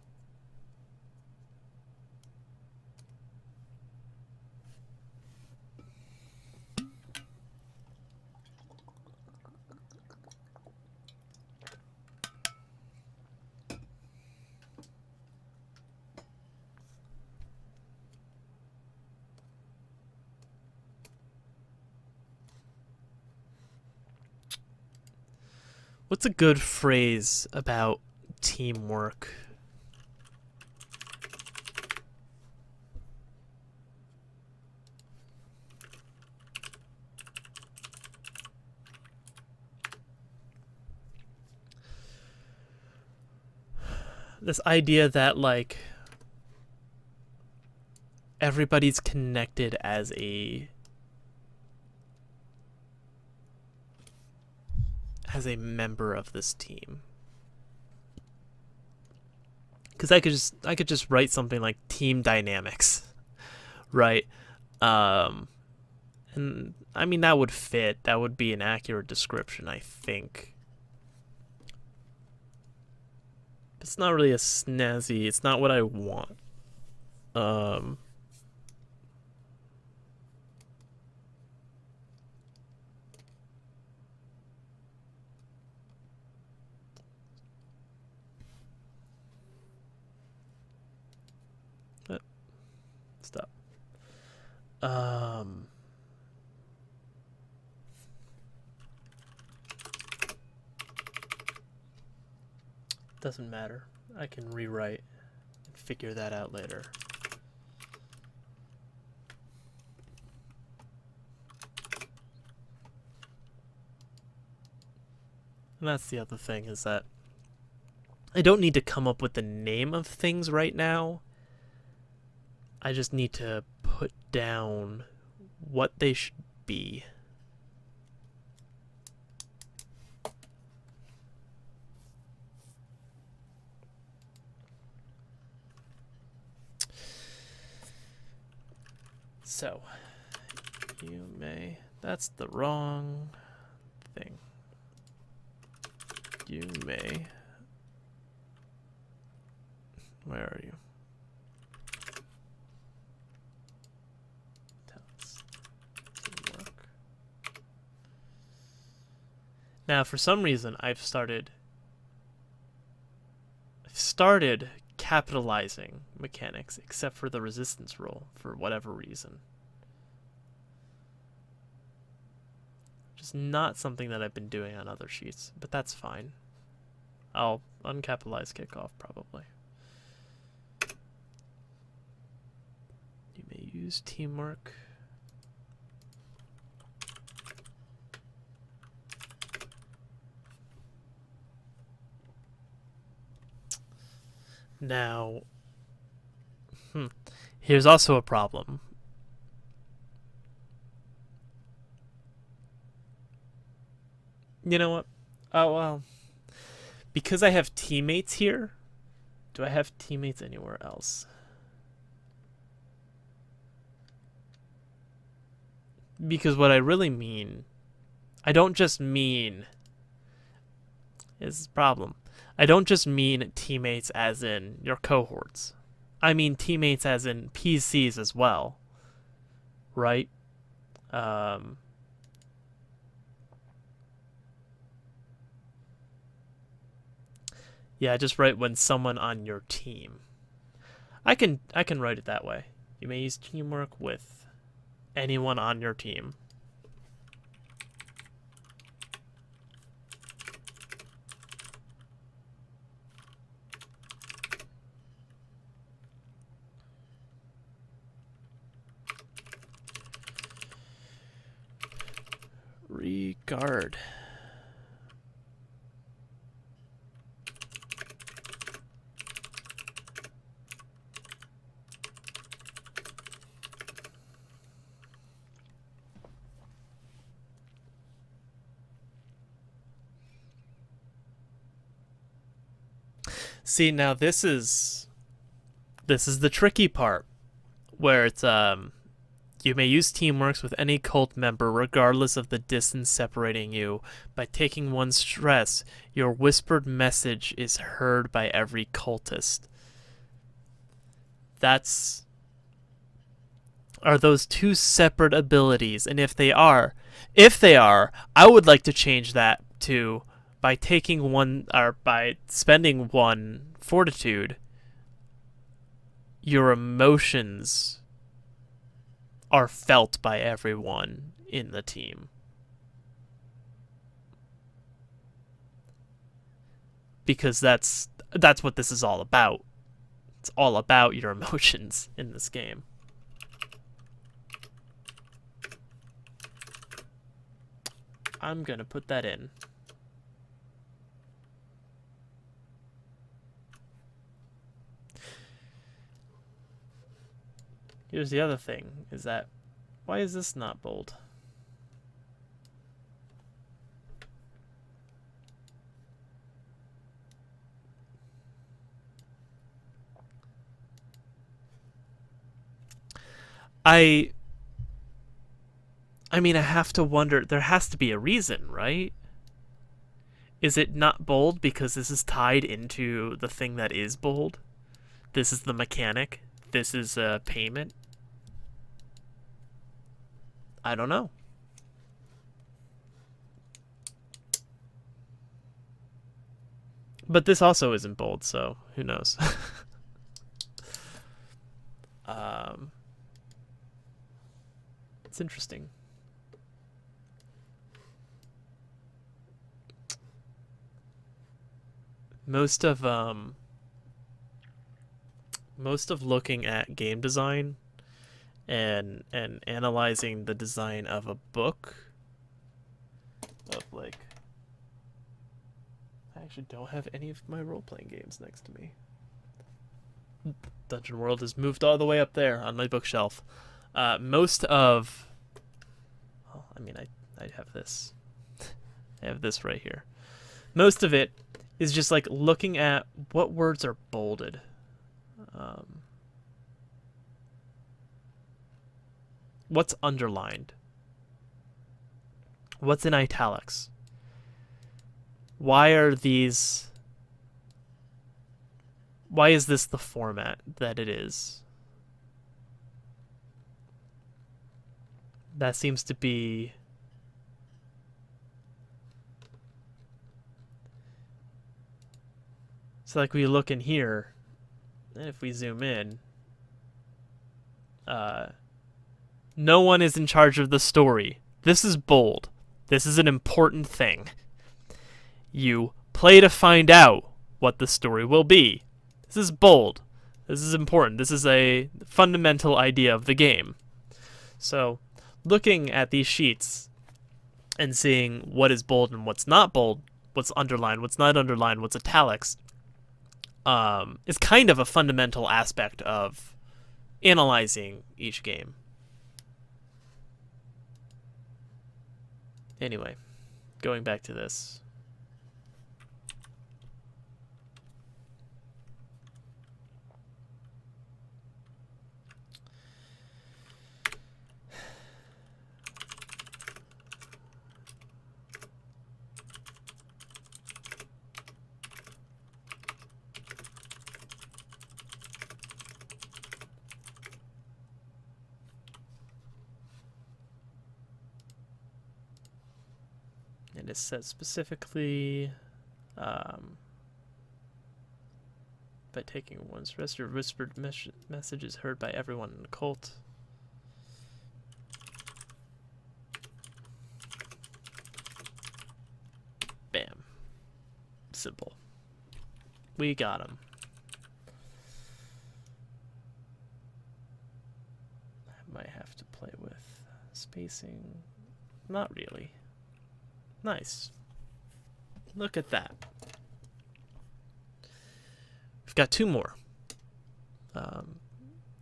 What's a good phrase about teamwork? This idea that, like, everybody's connected as a member of this team. Because I could just write something like team dynamics, right? And I mean, that would fit. That would be an accurate description, I think. It's not really a snazzy. It's not what I want. Stop. Doesn't matter. I can rewrite and figure that out later. And that's the other thing, is that I don't need to come up with the name of things right now. I just need to put down what they should be. So, you may... That's the wrong thing. You may... Where are you? Now, for some reason, I've started capitalizing mechanics, except for the resistance roll, for whatever reason. Just not something that I've been doing on other sheets, but that's fine. I'll uncapitalize kickoff, probably. You may use teamwork. Now, here's also a problem. You know what? Oh, well, because I have teammates here, do I have teammates anywhere else? Because what I really mean, I don't just mean, is the problem. I don't just mean teammates as in your cohorts. I mean teammates as in PCs as well. Right? Yeah, just write when someone on your team. I can write it that way. You may use teamwork with anyone on your team. Regard. See, now this is the tricky part where it's you may use teamworks with any cult member regardless of the distance separating you. By taking one stress, your whispered message is heard by every cultist. Are those two separate abilities? And if they are, I would like to change that to by taking one or by spending one fortitude, your emotions are felt by everyone in the team. Because that's what this is all about. It's all about your emotions in this game. I'm gonna put that in. Here's the other thing, is that, why is this not bold? I mean, I have to wonder, there has to be a reason, right? Is it not bold because this is tied into the thing that is bold? This is the mechanic? This is a payment? I don't know. But this also isn't bold, so who knows? It's interesting. Most of looking at game design and analyzing the design of a book of like, I actually don't have any of my role-playing games next to me. Dungeon World has moved all the way up there on my bookshelf. Most of, well, I mean, I have this. I have this right here. Most of it is just like looking at what words are bolded. What's underlined? What's in italics? Why is this the format that it is? That seems to be so like we look in here, and if we zoom in, no one is in charge of the story. This is bold. This is an important thing. You play to find out what the story will be. This is bold. This is important. This is a fundamental idea of the game. So, looking at these sheets and seeing what is bold and what's not bold, what's underlined, what's not underlined, what's italics, is kind of a fundamental aspect of analyzing each game. Anyway, going back to this. And it says specifically, if by taking one's rest. Your whispered message is heard by everyone in the cult. Bam. Simple. We got him. I might have to play with spacing. Not really. Nice. Look at that. We've got 2 more.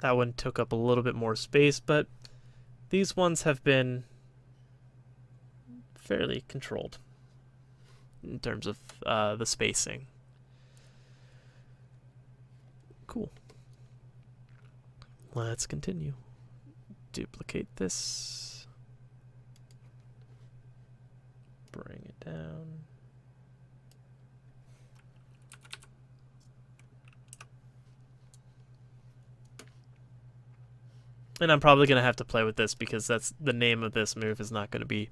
That one took up a little bit more space, but these ones have been fairly controlled in terms of the spacing. Cool. Let's continue. Duplicate this. Bring it down. And I'm probably going to have to play with this because that's the name of this move is not going to be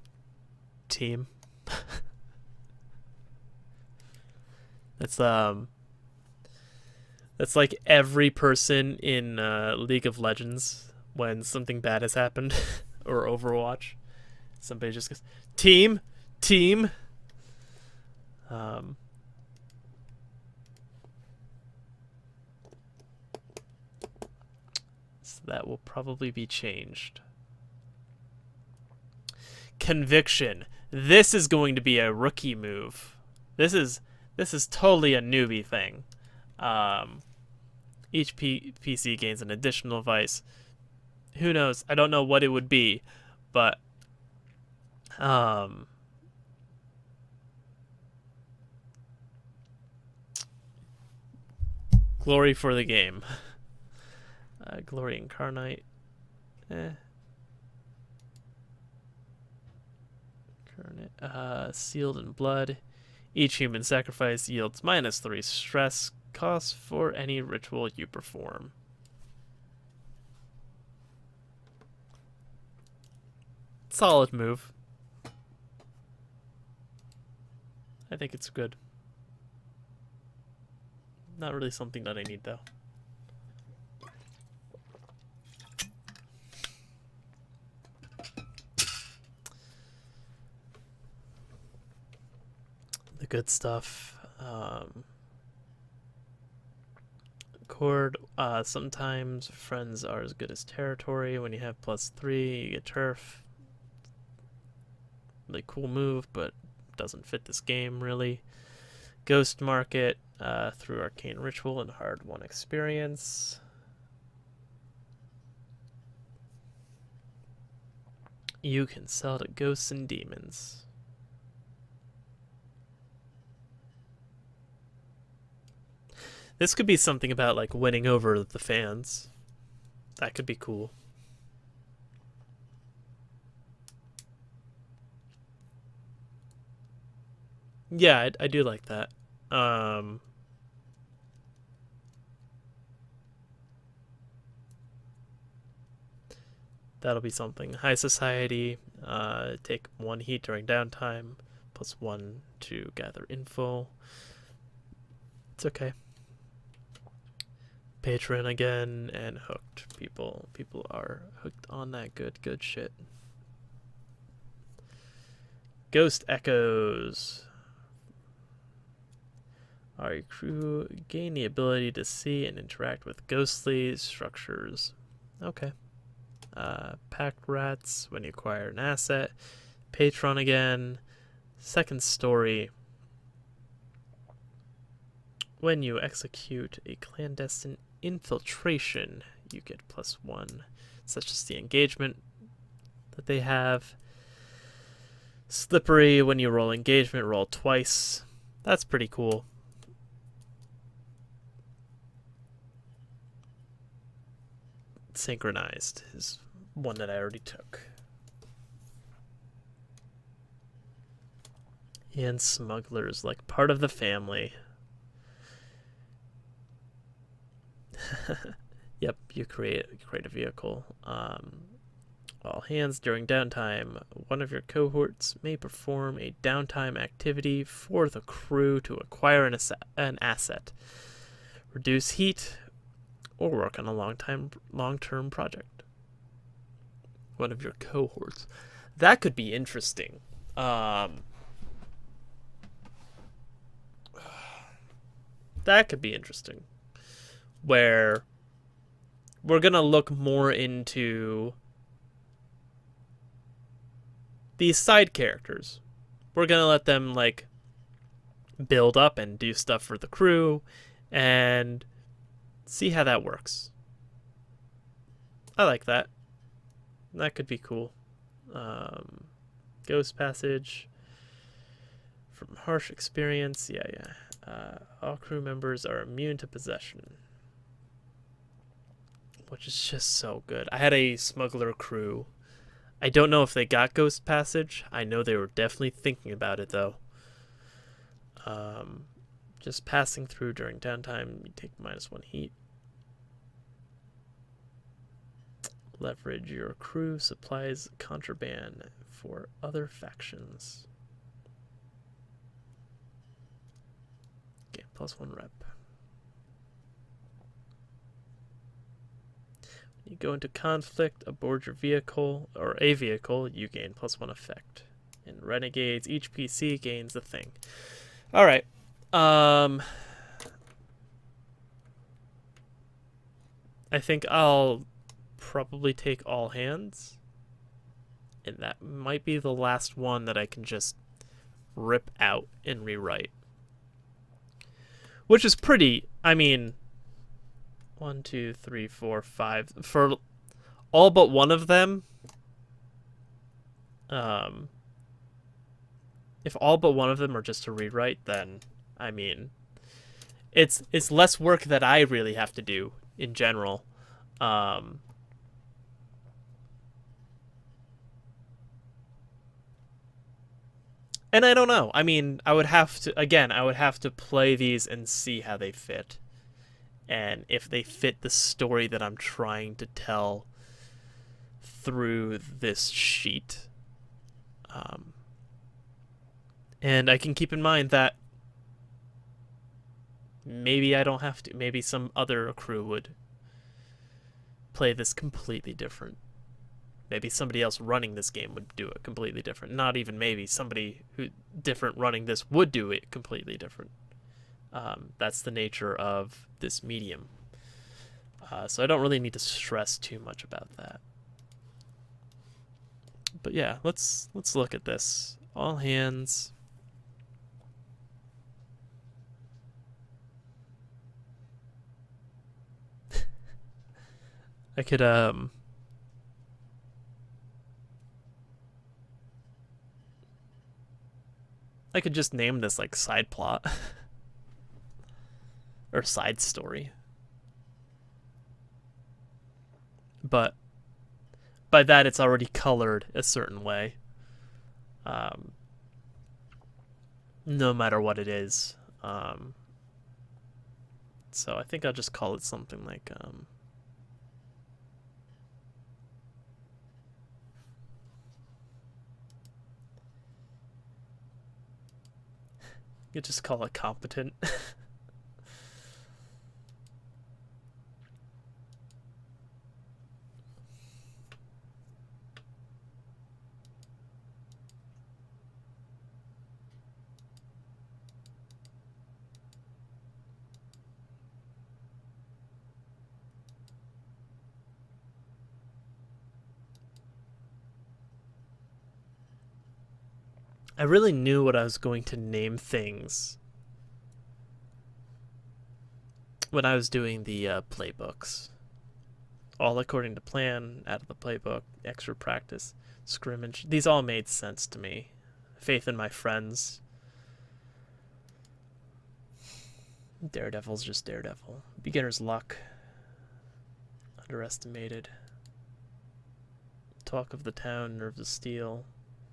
team. That's like every person in League of Legends when something bad has happened or Overwatch. Somebody just goes, team. So that will probably be changed. Conviction. This is going to be a rookie move. This is totally a newbie thing. Each PC gains an additional vice. Who knows? I don't know what it would be, but glory for the game. Glory incarnate. Sealed in blood. Each human sacrifice yields -3 stress cost for any ritual you perform. Solid move. I think it's good. Not really something that I need though. The good stuff. Chord. Sometimes friends are as good as territory. When you have +3, you get turf. Really cool move, but doesn't fit this game really. Ghost market through arcane ritual and hard-won experience. You can sell to ghosts and demons. This could be something about like winning over the fans. That could be cool. Yeah, I do like that. That'll be something. High society. Take 1 heat during downtime. +1 to gather info. It's okay. Patron again and hooked. People are hooked on that good shit. Ghost echoes. Our crew gain the ability to see and interact with ghostly structures. Okay. Packed rats when you acquire an asset. Patron again. Second story. When you execute a clandestine infiltration, you get +1, such as the engagement that they have. Slippery, when you roll engagement, roll twice. That's pretty cool. Synchronized is one that I already took. And smugglers, like part of the family. Yep, you create a vehicle. All hands during downtime. One of your cohorts may perform a downtime activity for the crew to acquire an asset. reduce heat, or work on a long-term project. One of your cohorts. That could be interesting. That could be interesting. Where we're going to look more into these side characters. We're going to let them, like, build up and do stuff for the crew and see how that works. I like that. That could be cool. Ghost passage from harsh experience. Yeah. All crew members are immune to possession, which is just so good. I had a smuggler crew. I don't know if they got ghost passage. I know they were definitely thinking about it, though. Just passing through during downtime, you take -1 heat. Leverage your crew supplies contraband for other factions. Okay, +1 rep. When you go into conflict aboard your vehicle or a vehicle, you gain +1 effect. In Renegades, each PC gains a thing. All right. I think I'll probably take all hands. And that might be the last one that I can just rip out and rewrite. Which is pretty, I mean, 1, 2, 3, 4, 5. For all but one of them, if all but one of them are just to rewrite, then, I mean, it's less work that I really have to do in general. And I don't know. I mean, I would have to play these and see how they fit. And if they fit the story that I'm trying to tell through this sheet. And I can keep in mind that maybe I don't have to. Maybe some other crew would play this completely different. Maybe somebody else running this game would do it completely different. Not even maybe. Somebody who different running this would do it completely different. That's the nature of this medium. So I don't really need to stress too much about that. But yeah, let's look at this. All hands. I could just name this like side plot or side story. But by that it's already colored a certain way. No matter what it is. So I think I'll just call it something like you just call it competent. I really knew what I was going to name things when I was doing the playbooks. All according to plan, out of the playbook, extra practice, scrimmage. These all made sense to me. Faith in my friends. Daredevil's just Daredevil. Beginner's luck. Underestimated. Talk of the town, nerves of steel.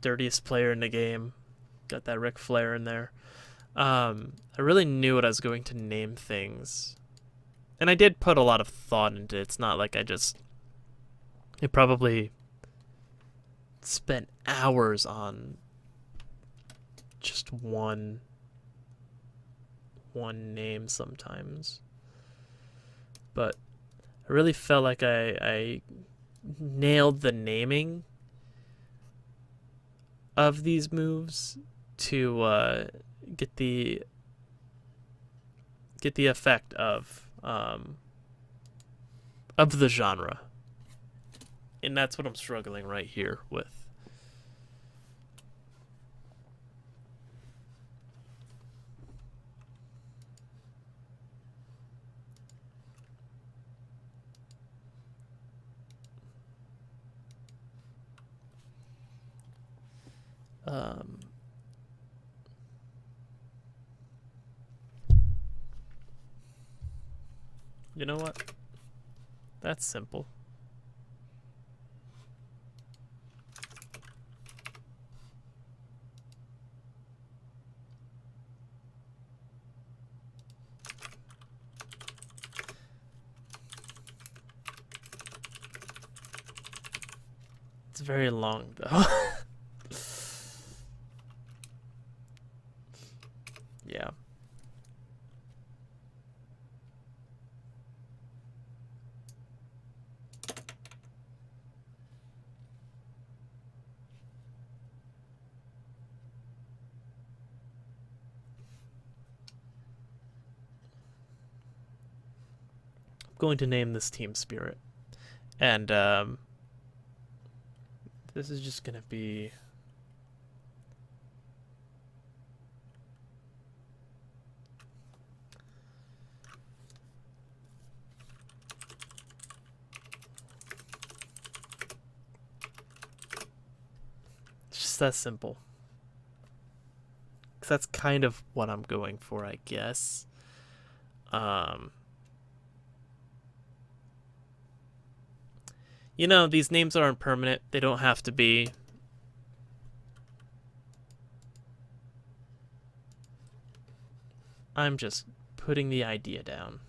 Dirtiest player in the game. Got that Ric Flair in there. I really knew what I was going to name things. And I did put a lot of thought into it. It's not like I probably spent hours on just one name sometimes. but I really felt like I nailed the naming of these moves to get the effect of the genre, and that's what I'm struggling right here with. You know what? That's simple. It's very long, though. Yeah. I'm going to name this Team Spirit. And this is just going to be... It's just that simple. Because that's kind of what I'm going for, I guess. You know, these names aren't permanent. They don't have to be. I'm just putting the idea down.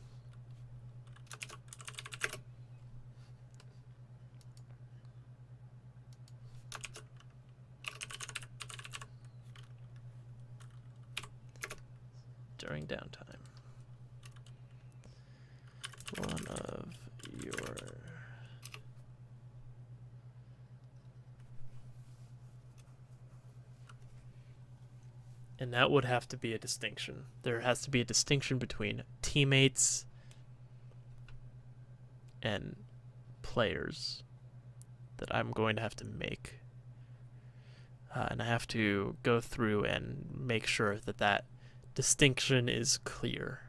During downtime. One of your... And that would have to be a distinction. There has to be a distinction between teammates and players that I'm going to have to make. And I have to go through and make sure that that distinction is clear.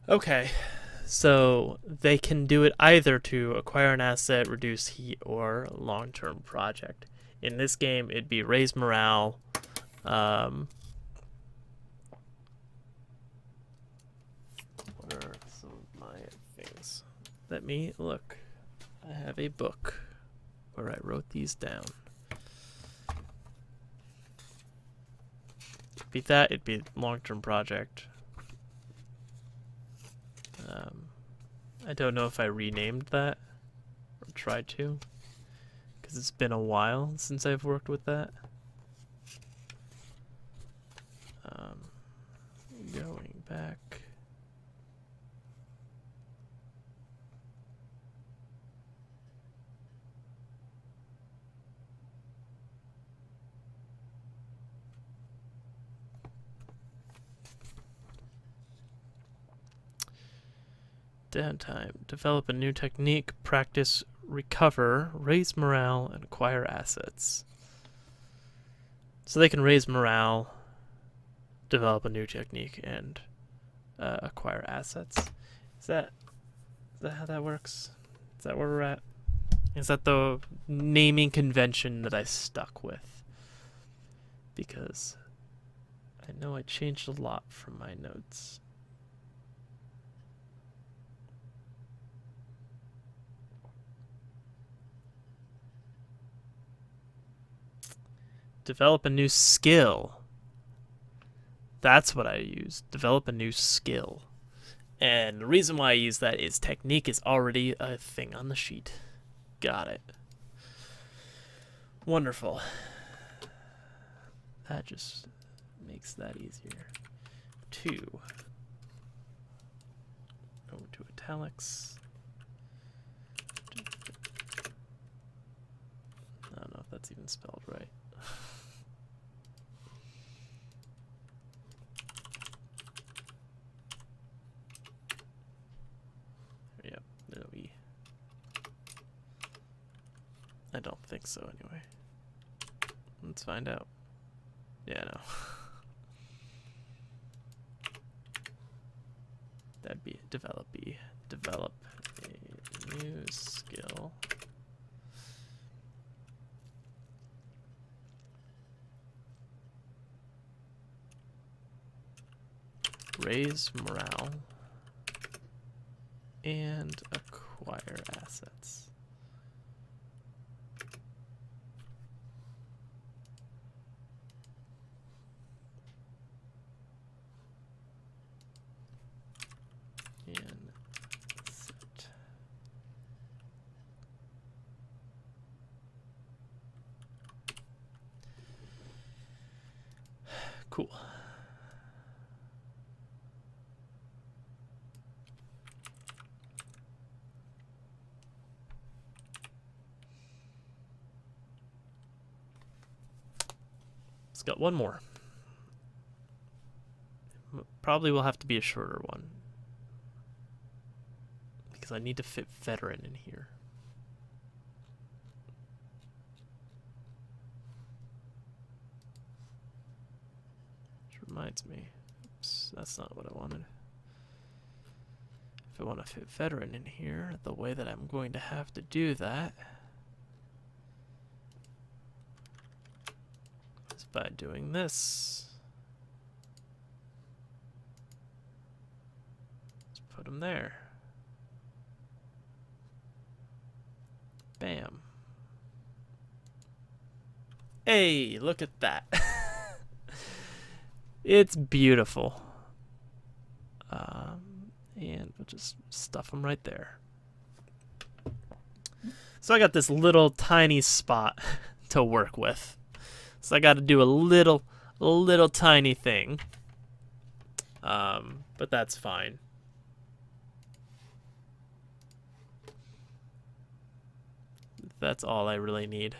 Okay, so they can do it either to acquire an asset, reduce heat, or long-term project. In this game, it'd be raise morale. What are some of my things? Let me look. I have a book where I wrote these down. It'd be that, it'd be long-term project. I don't know if I renamed that or tried to, because it's been a while since I've worked with that. Going back. Downtime. Develop a new technique, practice, recover, raise morale, and acquire assets. So they can raise morale, develop a new technique, and acquire assets. Is that how that works? Is that where we're at? Is that the naming convention that I stuck with? because I know I changed a lot from my notes. Develop a new skill. That's what I use. Develop a new skill. And the reason why I use that is technique is already a thing on the sheet. Got it. Wonderful. That just makes that easier. 2. Go to italics. I don't know if that's even spelled right. Yep, no E. I don't think so anyway. Let's find out. Yeah, no. That'd be develop E. Develop a new skill. Raise morale and acquire assets. And set. Cool. It's got one more. Probably will have to be a shorter one, because I need to fit veteran in here. Which reminds me, oops, that's not what I wanted. If I want to fit veteran in here, the way that I'm going to have to do that is by doing this. Let's put him there. Bam. Hey, look at that. It's beautiful. And we'll just stuff them right there. So I got this little tiny spot to work with. So I got to do a little tiny thing. But that's fine. That's all I really need.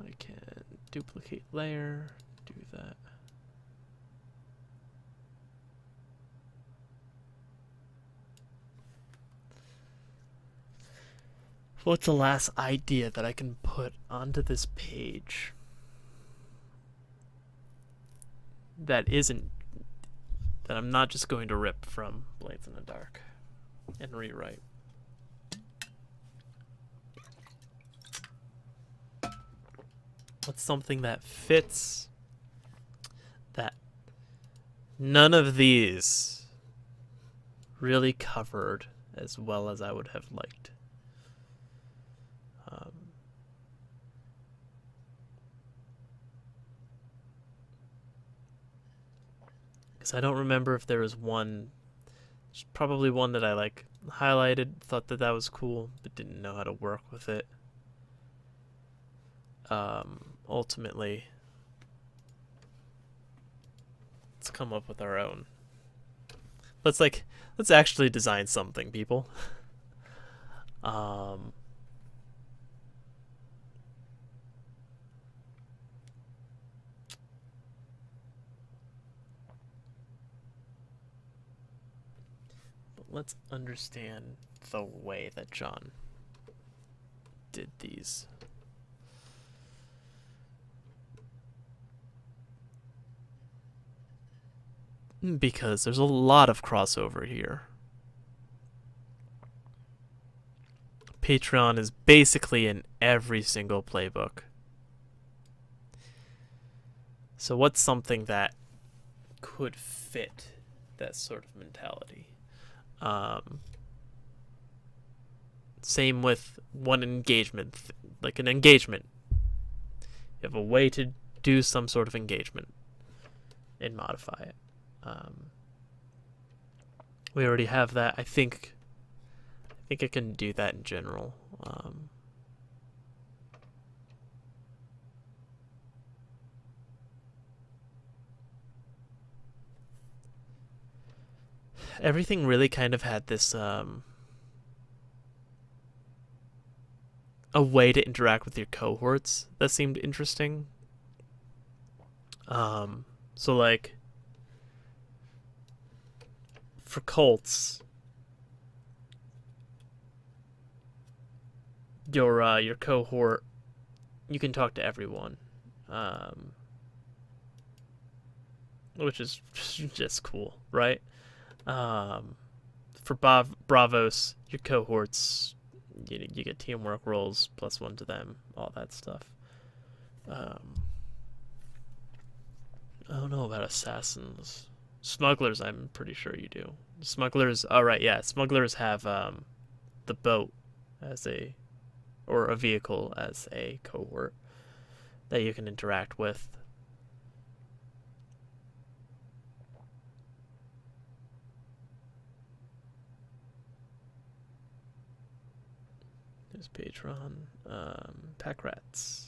I can duplicate layer, do that. What's the last idea that I can put onto this page that I'm not just going to rip from Blades in the Dark and rewrite? What's something that fits that none of these really covered as well as I would have liked? Because I don't remember if there was one. There's probably one that I like highlighted, thought that was cool, but didn't know how to work with it. Ultimately, let's come up with our own. Let's actually design something, people. Let's understand the way that John did these. because there's a lot of crossover here. Patreon is basically in every single playbook. So what's something that could fit that sort of mentality? Same with one engagement, like an engagement. You have a way to do some sort of engagement and modify it. We already have that. I think I can do that in general. Everything really kind of had this a way to interact with your cohorts that seemed interesting. So like for cults, your cohort, you can talk to everyone, which is just cool, right? For Bravos, your cohorts, you get teamwork rolls +1 to them, all that stuff. I don't know about assassins. Smugglers, I'm pretty sure you do. Smugglers, all right, yeah. Smugglers have the boat as a vehicle as a cohort that you can interact with. There's Patron, pack rats.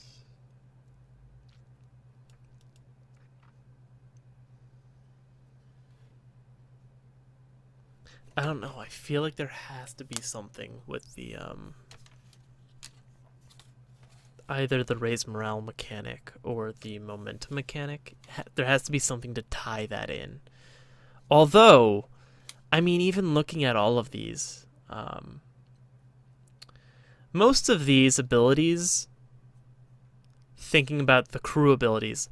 I don't know. I feel like there has to be something with the either the raise morale mechanic or the momentum mechanic. There has to be something to tie that in. Although, I mean, even looking at all of these, most of these abilities, thinking about the crew abilities,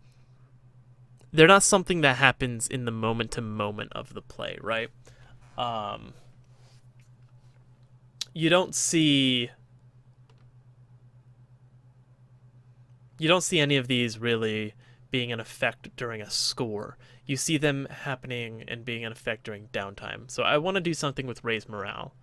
they're not something that happens in the moment to moment of the play, right? You don't see any of these really being an effect during a score. You see them happening and being an effect during downtime. So I want to do something with raise morale.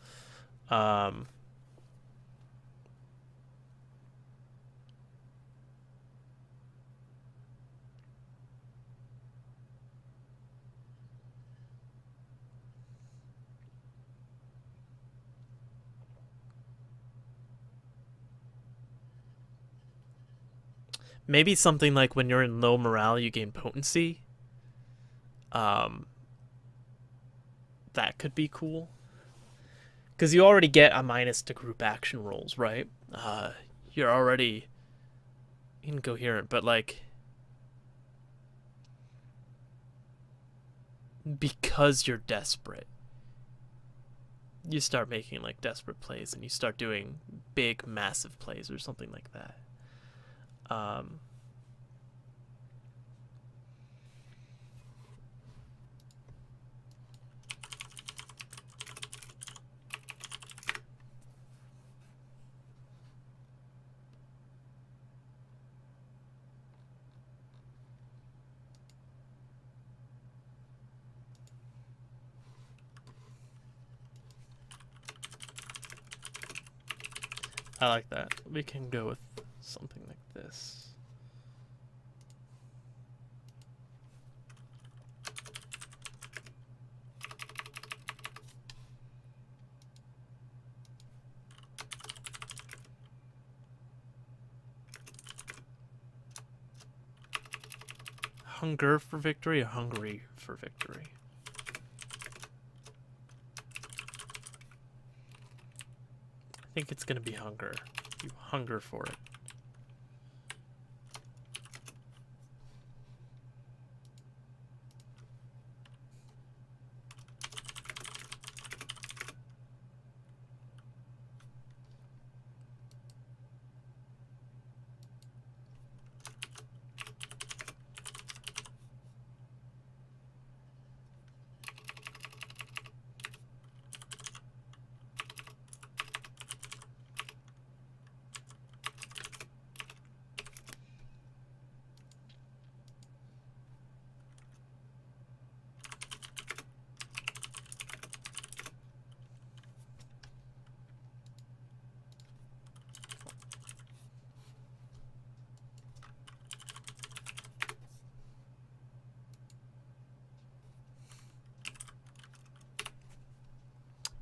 Maybe something like when you're in low morale, you gain potency. That could be cool. Because you already get a minus to group action rolls, right? You're already incoherent, but like, because you're desperate, you start making like desperate plays and you start doing big, massive plays or something like that. I like that. We can go with something like this. Hunger for victory or hungry for victory? I think it's gonna be hunger. You hunger for it.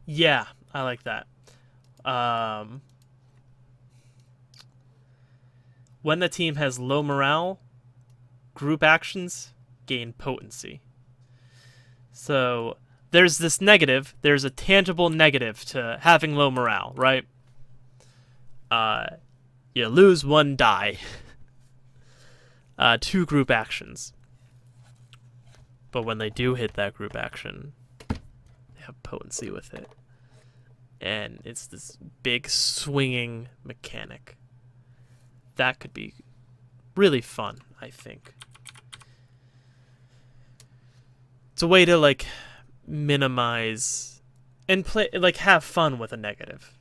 Yeah, I like that. When the team has low morale, group actions gain potency. So there's this negative. There's a tangible negative to having low morale, right? Uh, you lose one die. Two group actions. But when they do hit that group action, they have potency with it. And it's this big swinging mechanic. That could be really fun, I think. It's a way to, like, minimize and play, like, have fun with a negative.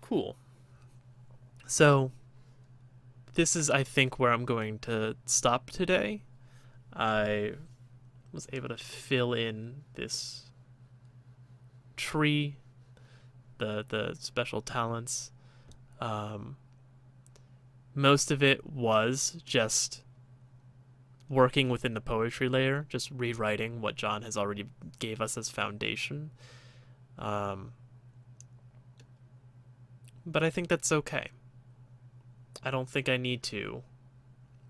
Cool. So this is, I think, where I'm going to stop today. I was able to fill in this tree, the special talents. Most of it was just working within the poetry layer, just rewriting what John has already gave us as foundation. But I think that's okay. I don't think I need to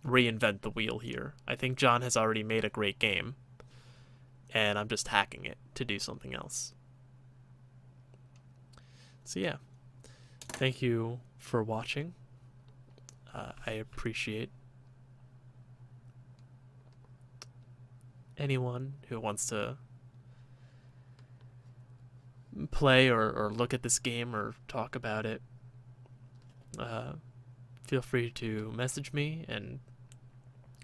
reinvent the wheel here. I think John has already made a great game, and I'm just hacking it to do something else. So yeah, thank you for watching. I appreciate anyone who wants to play or look at this game or talk about it. Feel free to message me, and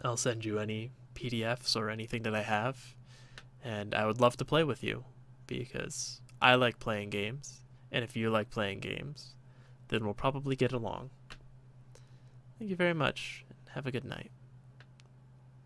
I'll send you any PDFs or anything that I have. And I would love to play with you, because I like playing games, and if you like playing games, then we'll probably get along. Thank you very much, and have a good night.